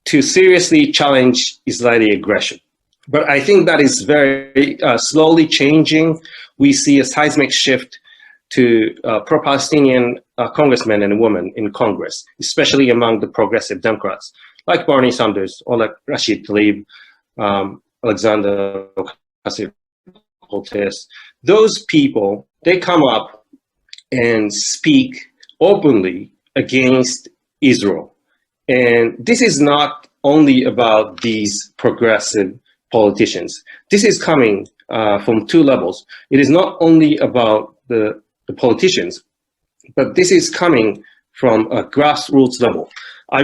to seriously challenge Israeli aggression. But I think that is very slowly changing. We see a seismic shift to pro-Palestinian congressmen and women in Congress, especially among the progressive Democrats, like Bernie Sanders or like Rashid Tlaib, Alexander Ocasio-Cortez. Those people, they come up and speak openly against Israel. And this is not only about these progressive politicians. This is coming from two levels. It is not only about the politicians, but this is coming from a grassroots level. I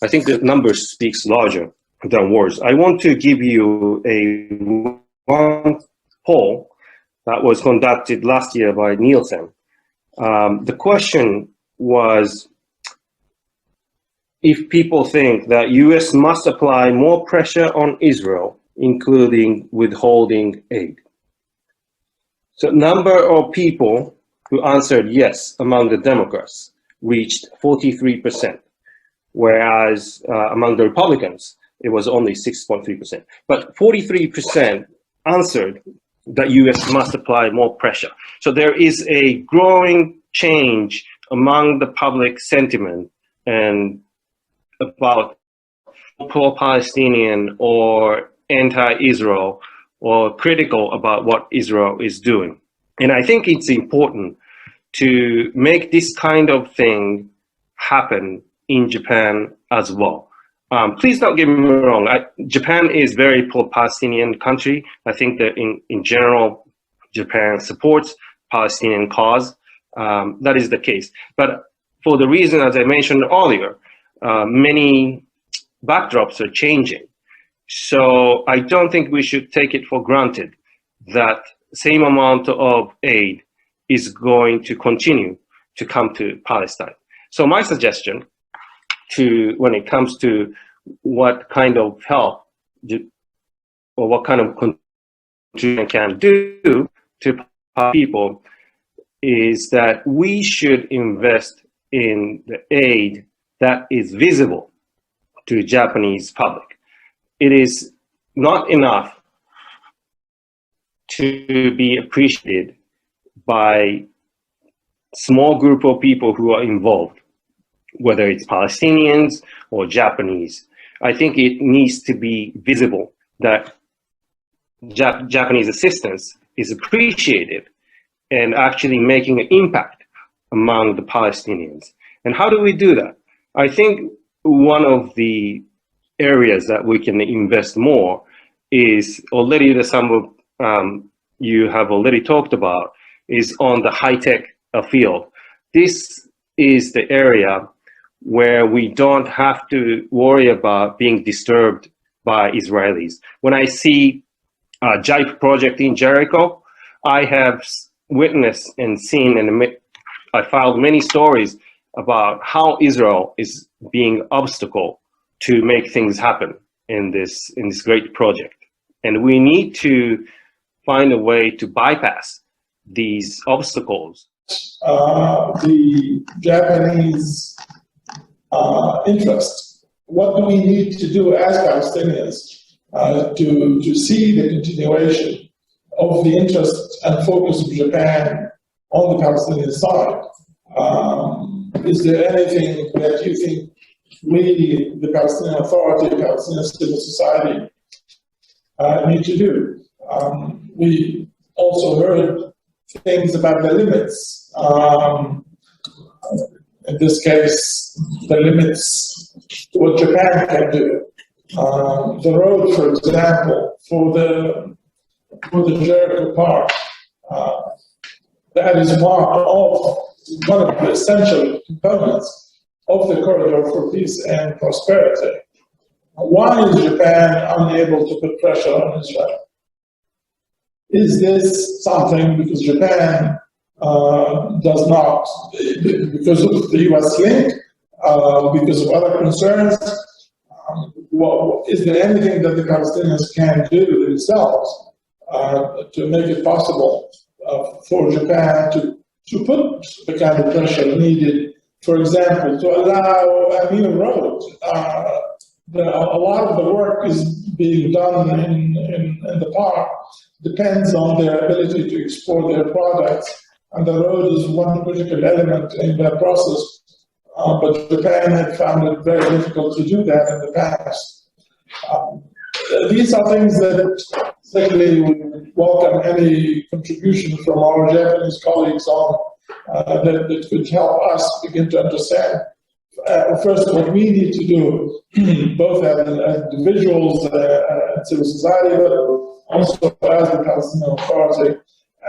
think the numbers speaks larger than words. I want to give you one poll that was conducted last year by Nielsen. The question was if people think that US must apply more pressure on Israel, including withholding aid. So number of people who answered yes among the Democrats reached 43%, whereas among the Republicans, it was only 6.3%. But 43% answered that US must apply more pressure. So there is a growing change among the public sentiment and about pro-Palestinian or anti-Israel or critical about what Israel is doing. And I think it's important to make this kind of thing happen in Japan as well. Please don't get me wrong. Japan is very pro-Palestinian country. I think that in general, Japan supports Palestinian cause. That is the case. But for the reason, as I mentioned earlier, many backdrops are changing. So I don't think we should take it for granted that same amount of aid is going to continue to come to Palestine. So my suggestion when it comes to what kind of help or what kind of contribution can do to people is that we should invest in the aid that is visible to Japanese public. It is not enough to be appreciated by small group of people who are involved, whether it's Palestinians or Japanese. I think it needs to be visible that Japanese assistance is appreciated and actually making an impact among the Palestinians. And how do we do that? I think one of the areas that we can invest more is already the some of you have already talked about is on the high-tech field. This is the area where we don't have to worry about being disturbed by Israelis. When I see a JIPE project in Jericho, I have witnessed and seen, and I filed many stories about how Israel is being obstacle to make things happen in this great project. And we need to find a way to bypass these obstacles. The Japanese interest. What do we need to do as Palestinians to see the continuation of the interest and focus of Japan on the Palestinian side? Is there anything that you think we, the Palestinian Authority, Palestinian civil society, need to do? We also heard things about the limits. In this case, the limits to what Japan can do. The road, for example, for the Jericho Park, that is part of one of the essential components of the corridor for peace and prosperity. Why is Japan unable to put pressure on Israel? Is this something because Japan does not, because of the US link, because of other concerns? Is there anything that the Palestinians can do themselves to make it possible for Japan to put the kind of pressure needed, for example, to allow a new road? A lot of the work is being done in the park depends on their ability to export their products, and the road is one critical element in that process. But Japan had found it very difficult to do that in the past. These are things that certainly we welcome any contribution from our Japanese colleagues on that could help us begin to understand. First, what we need to do, both as individuals and civil society, but also as the Palestinian Authority,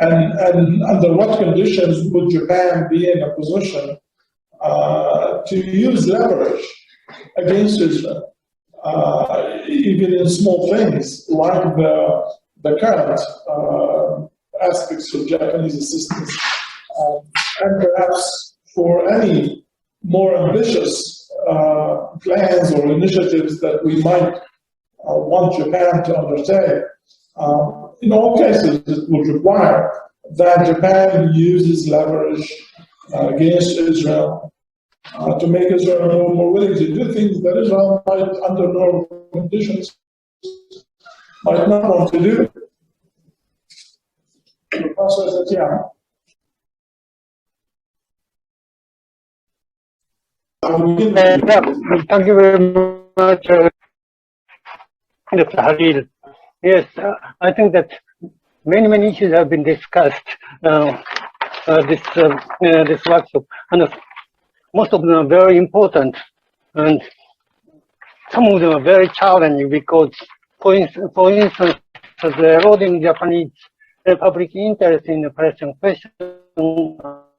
and under what conditions would Japan be in a position to use leverage against Israel, even in small things like the current aspects of Japanese assistance, and perhaps for any more ambitious plans or initiatives that we might want Japan to undertake. In all cases, it would require that Japan uses leverage against Israel to make Israel more willing to do things that Israel might, under normal conditions, might not want to do. Professor Zetian. Thank you very much, Dr. Halil. Yes, I think that many issues have been discussed this workshop, and most of them are very important, and some of them are very challenging because, for instance, the eroding Japanese public interest in the Palestinian question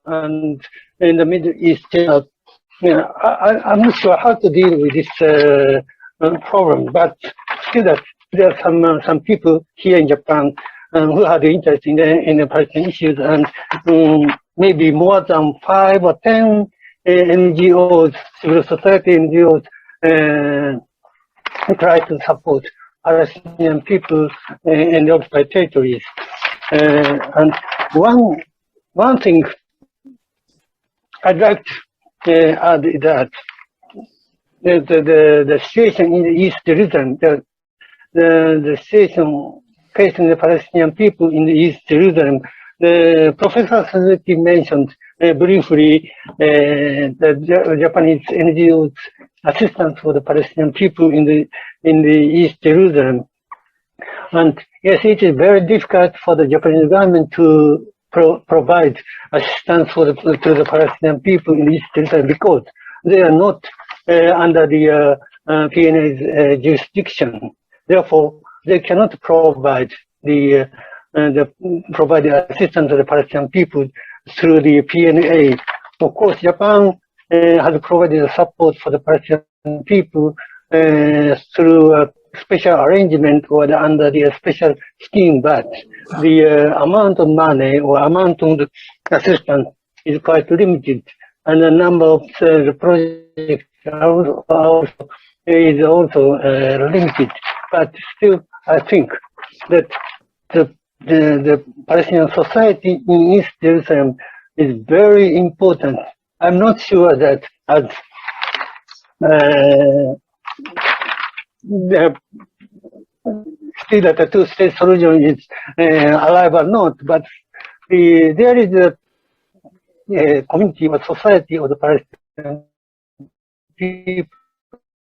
and in the Middle East. I'm not sure how to deal with this problem, but still that there are some people here in Japan who have interest in the Palestinian issues, and maybe more than 5 or 10 NGOs, civil society NGOs, try to support Palestinian people in the occupied territories. And one thing I'd like to add is that the situation in the East Jerusalem, the situation facing the Palestinian people in the East Jerusalem, Professor Suzuki mentioned briefly the Japanese NGOs assistance for the Palestinian people in the East Jerusalem. And yes, it is very difficult for the Japanese government to provide assistance to the Palestinian people in East Jerusalem because they are not under the PNA's jurisdiction. Therefore, they cannot provide the assistance to the Palestinian people through the PNA. Of course, Japan has provided support for the Palestinian people through a special arrangement or under the special scheme, but the amount of money or amount of assistance is quite limited, and the number of the projects is also limited. But still, I think that the Palestinian society in East Jerusalem is very important. I'm not sure that as still that the two-state solution is alive or not, but there is a community or society of the Palestinian people,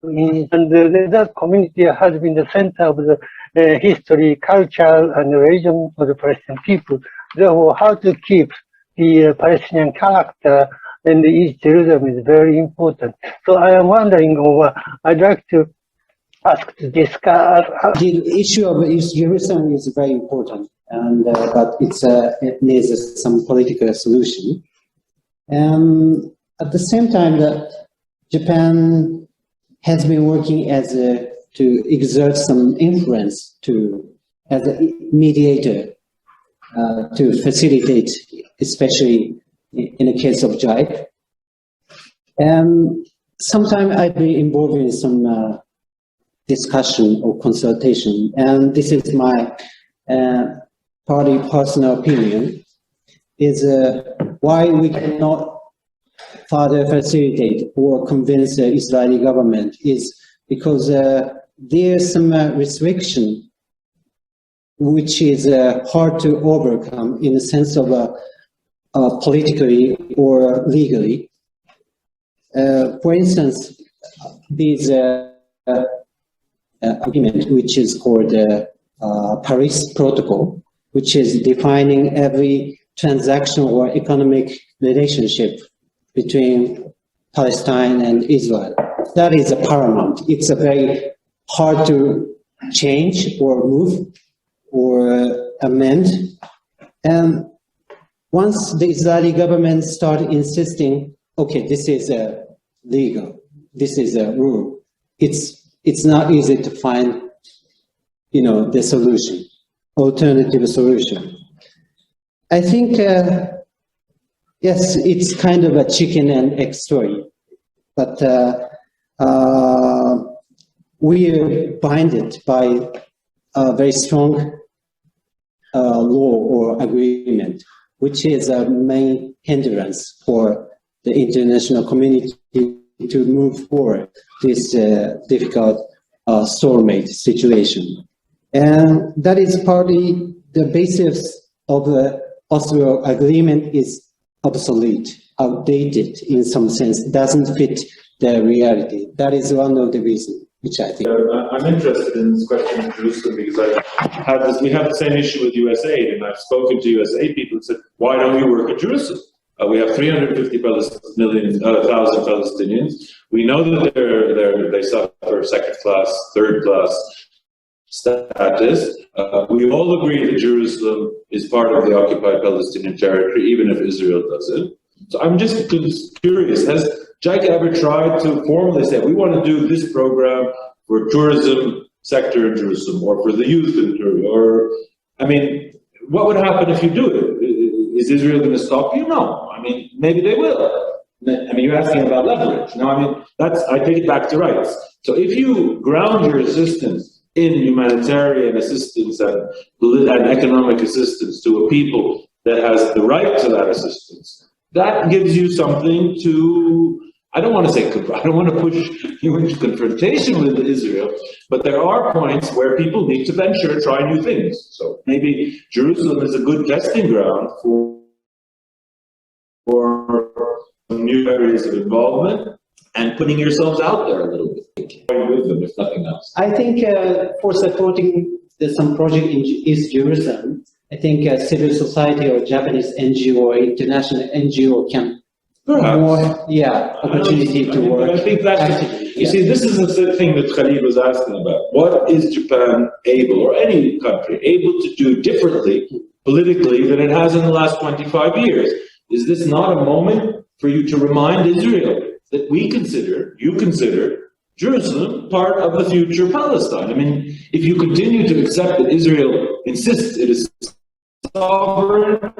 and that community has been the center of the history, culture, and religion of the Palestinian people. Therefore, how to keep the Palestinian character in the East Jerusalem is very important. So I am wondering, I'd like to ask to discuss. The issue of East Jerusalem is very important, and but it needs some political solution. At the same time, that Japan has been working to exert some influence as a mediator to facilitate, especially in the case of JICE. Sometimes I've been involved in some discussion or consultation, and this is my party personal opinion, is why we cannot further facilitate or convince the Israeli government is because there's some restriction which is hard to overcome in the sense of politically or legally. For instance, these agreement, which is called the Paris Protocol, which is defining every transaction or economic relationship between Palestine and Israel. That is a paramount. It's a very hard to change or move or amend. And once the Israeli government started insisting, okay, this is legal, this is a rule, it's not easy to find, the solution, alternative solution. I think, yes, it's kind of a chicken and egg story, but we are binded by a very strong law or agreement, which is a main hindrance for the international community to move forward this difficult soulmate situation. And that is partly the basis of Oslo Agreement is obsolete, outdated in some sense, doesn't fit the reality. That is one of the reasons, which I think. I'm interested in this question of Jerusalem because we have the same issue with USAID, and I've spoken to USAID people and said, why don't we work at Jerusalem? We have 350,000 Palestinians. We know that they suffer second-class, third-class status. We all agree that Jerusalem is part of the occupied Palestinian territory, even if Israel doesn't. So I'm just curious, has JICA ever tried to formally say, we want to do this program for tourism sector in Jerusalem, or for the youth in tourism, or, I mean, what would happen if you do it? Is Israel going to stop you? No. I mean, maybe they will. I mean, you're asking about leverage. No, I mean, I take it back to rights. So if you ground your assistance in humanitarian assistance and economic assistance to a people that has the right to that assistance, that gives you something to, I don't want to push you into confrontation with Israel, but there are points where people need to venture, try new things. So maybe Jerusalem is a good testing ground for new areas of involvement and putting yourselves out there a little bit. With them, if nothing else. I think for supporting some project in East Jerusalem, I think civil society or Japanese NGO or international NGO can more, opportunity to work. I think that's actively, you see, this is the thing that Khalid was asking about. What is Japan able, or any country, able to do differently politically than it has in the last 25 years? Is this not a moment for you to remind Israel that you consider Jerusalem part of the future Palestine? I mean, if you continue to accept that Israel insists it is sovereign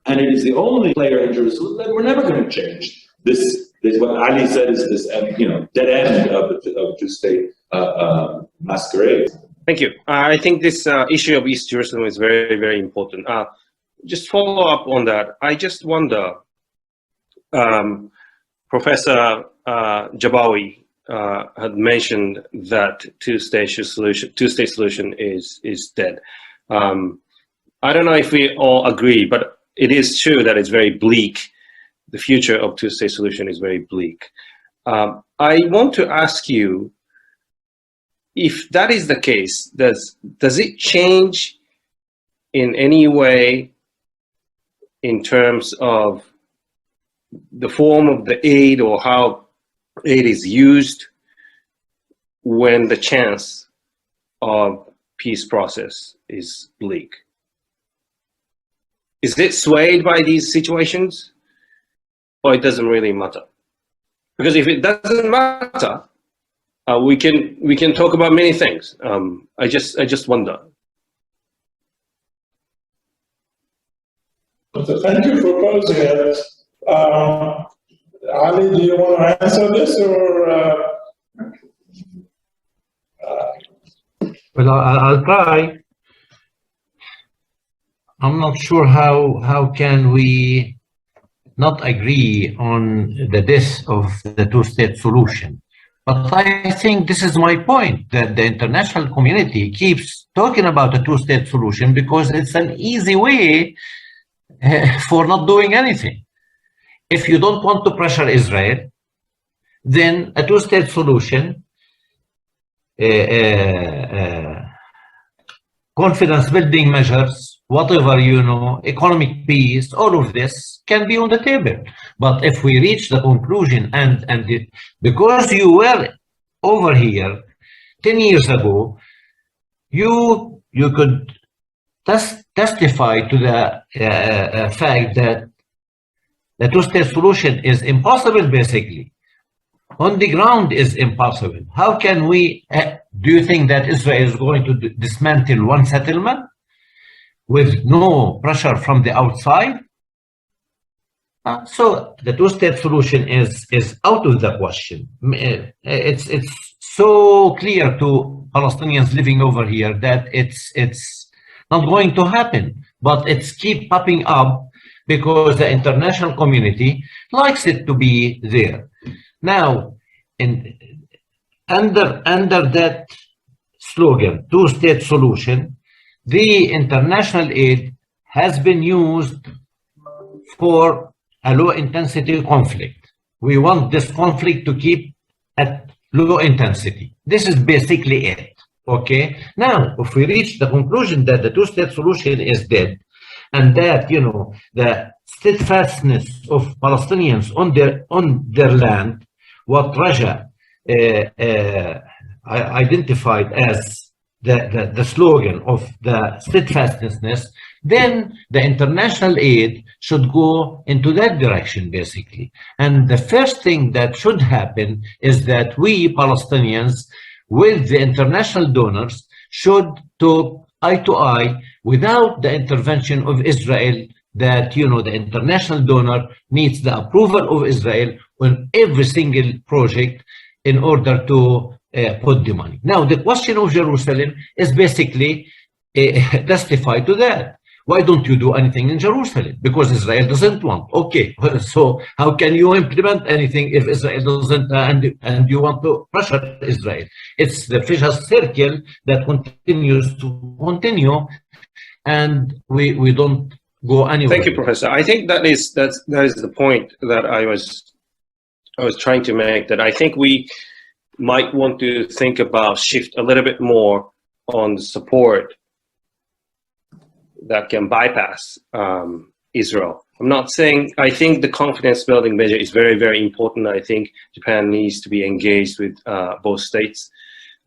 and it is the only player in Jerusalem, then we're never going to change this. What Ali said is this, dead end of two-state masquerade. Thank you. I think this issue of East Jerusalem is very, very important. Just follow up on that. I just wonder, Professor Jabawi had mentioned that two-state solution is dead. I don't know if we all agree, but it is true that it's very bleak. The future of two-state solution is very bleak. I want to ask you, if that is the case, does it change in any way in terms of the form of the aid or how aid is used when the chance of peace process is bleak? Is it swayed by these situations, or it doesn't really matter? Because if it doesn't matter, we can talk about many things. I just wonder. Thank you for posing it. Ali, do you want to answer this, or? Well, I'll try. I'm not sure how can we not agree on the death of the two-state solution. But I think this is my point, that the international community keeps talking about a two-state solution because it's an easy way for not doing anything. If you don't want to pressure Israel, then a two-state solution, confidence building measures, whatever, economic peace, all of this can be on the table. But if we reach the conclusion because you were over here 10 years ago, you could testify to the fact that the two-state solution is impossible, basically. On the ground is impossible. How can we, do you think that Israel is going to dismantle one settlement with no pressure from the outside? So the two-state solution is out of the question. It's so clear to Palestinians living over here that it's not going to happen, but it's keep popping up because the international community likes it to be there. Now, under that slogan, two-state solution, the international aid has been used for a low intensity conflict. We want this conflict to keep at low intensity. This is basically it. Okay. Now, if we reach the conclusion that the two-state solution is dead, and that, you know, the steadfastness of Palestinians on their land, what Raja identified as the slogan of the steadfastness, then the international aid should go into that direction, basically. And the first thing that should happen is that we Palestinians, with the international donors, should talk eye to eye without the intervention of Israel, that, you know, the international donor needs the approval of Israel on every single project in order to put the money. Now, the question of Jerusalem is basically testified to that. Why don't you do anything in Jerusalem? Because Israel doesn't want. Okay, so how can you implement anything if Israel doesn't, and you want to pressure Israel? It's the vicious circle that continues to continue, and we don't go anywhere. Thank you, Professor. I think that is the point that I was trying to make, that I think we might want to think about shift a little bit more on the support that can bypass Israel. I'm not saying, I think the confidence building measure is very, very important. I think Japan needs to be engaged with both states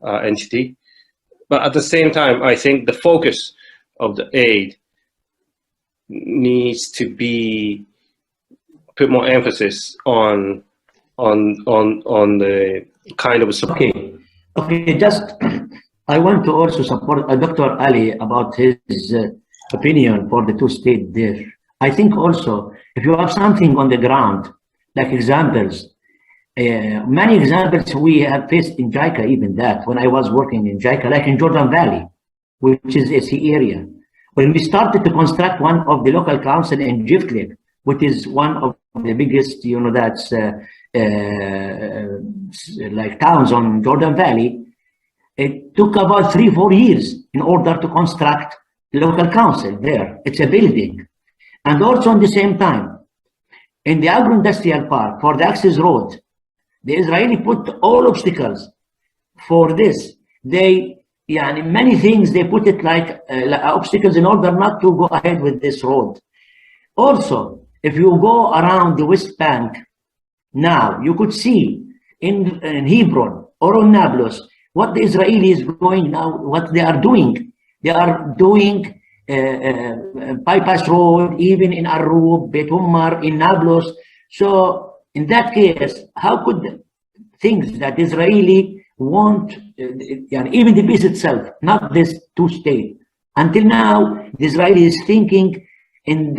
entity. But at the same time, I think the focus of the aid needs to be put more emphasis on the kind of support. Okay, just I want to also support Dr. Ali about his opinion for the two-state there. I think also, if you have something on the ground, like examples, many examples we have faced in JICA, even that, when I was working in JICA, like in Jordan Valley, which is a sea area. When we started to construct one of the local council in Jiftlip, which is one of the biggest, you know, that's like towns on Jordan Valley, it took about 3-4 years in order to construct the local council there. It's a building. And also at the same time, in the agro-industrial park, for the access road, the Israeli put all obstacles for this. They, many things, they put it like obstacles in order not to go ahead with this road. Also, if you go around the West Bank now, you could see in Hebron or in Nablus, what the Israelis going now, what they are doing. They are doing bypass road, even in Arub, Bet Ummar, in Nablus. So in that case, how could things that Israeli want, even the peace itself, not this two-state. Until now, the Israeli is thinking in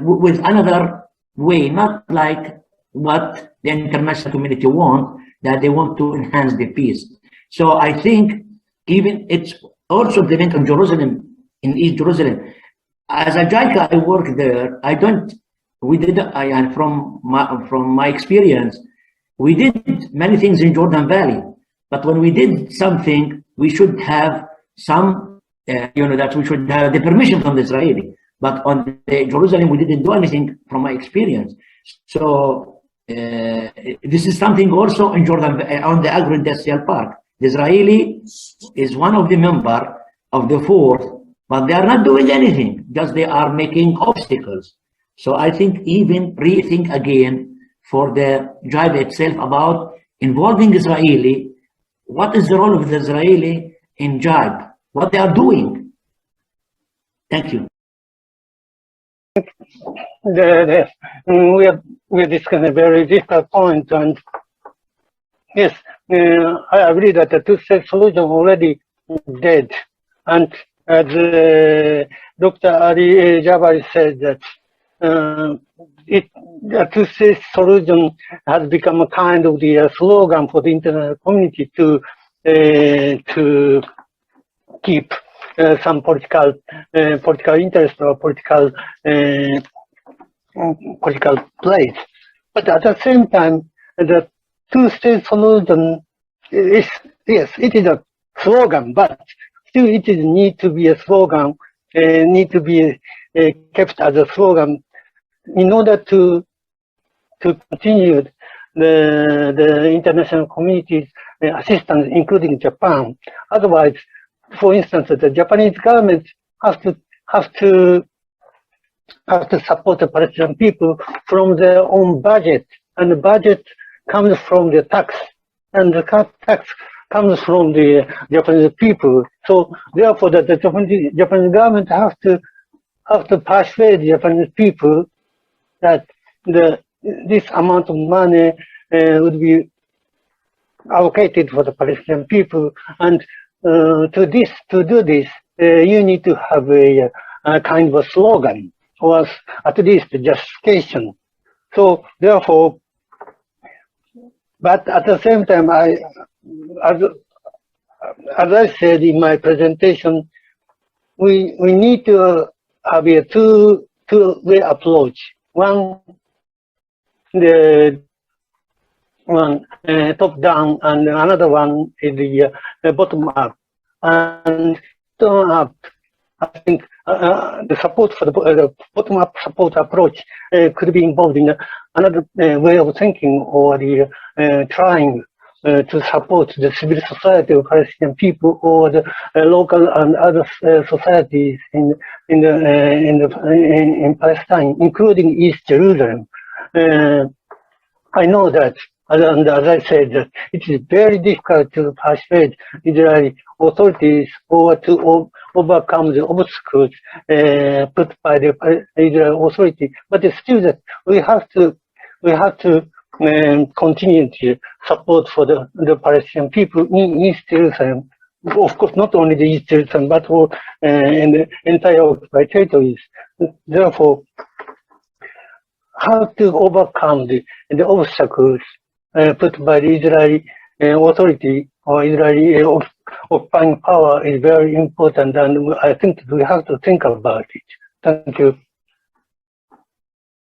with another way, not like what the international community want, that they want to enhance the peace. So I think even it's also implemented in Jerusalem, in East Jerusalem. As a JICA, I work there. From my experience, we did many things in Jordan Valley. But when we did something, we should have some, that we should have the permission from the Israeli. But on the Jerusalem, we didn't do anything from my experience. So this is something also in Jordan, on the agro-industrial park. The Israeli is one of the members of the fourth, but they are not doing anything, just they are making obstacles. So I think even rethink again for the JICA itself about involving Israeli. What is the role of the Israeli in JICA? What they are doing? Thank you. We discussed a very difficult point, and yes, I agree that the two-state solution already dead. And as Dr. Ali Jabari said, that the two-state solution has become a kind of the slogan for the international community to keep some political interest or political place. But at the same time, the two-state solution is, yes, it is a slogan, but still it need to be a slogan, need to be kept as a slogan in order to continue the international community's assistance, including Japan. Otherwise, for instance, the Japanese government has to support the Palestinian people from their own budget, and the budget comes from the tax, and the tax comes from the Japanese people. So therefore, the Japanese government has to persuade the Japanese people that this amount of money would be allocated for the Palestinian people, and to do this, you need to have a kind of a slogan, or at least a justification. So therefore, but at the same time, as I said in my presentation, we need to have a two-way approach. One top down, and another one is the bottom up. And bottom up, I think the support for the bottom up support approach could be involved in another way of thinking, or the trying to support the civil society of Palestinian people, or the local and other societies in Palestine, including East Jerusalem. I know that, and as I said, that it is very difficult to persuade Israeli authorities or to overcome the obstacles put by the Israeli authority. But it's still that we have to continue to support for the Palestinian people in East Jerusalem. Of course, not only the East Jerusalem, but for in the entire occupied territories. Therefore, how to overcome the obstacles put by the Israeli authority or Israeli occupying power is very important, and I think we have to think about it. Thank you.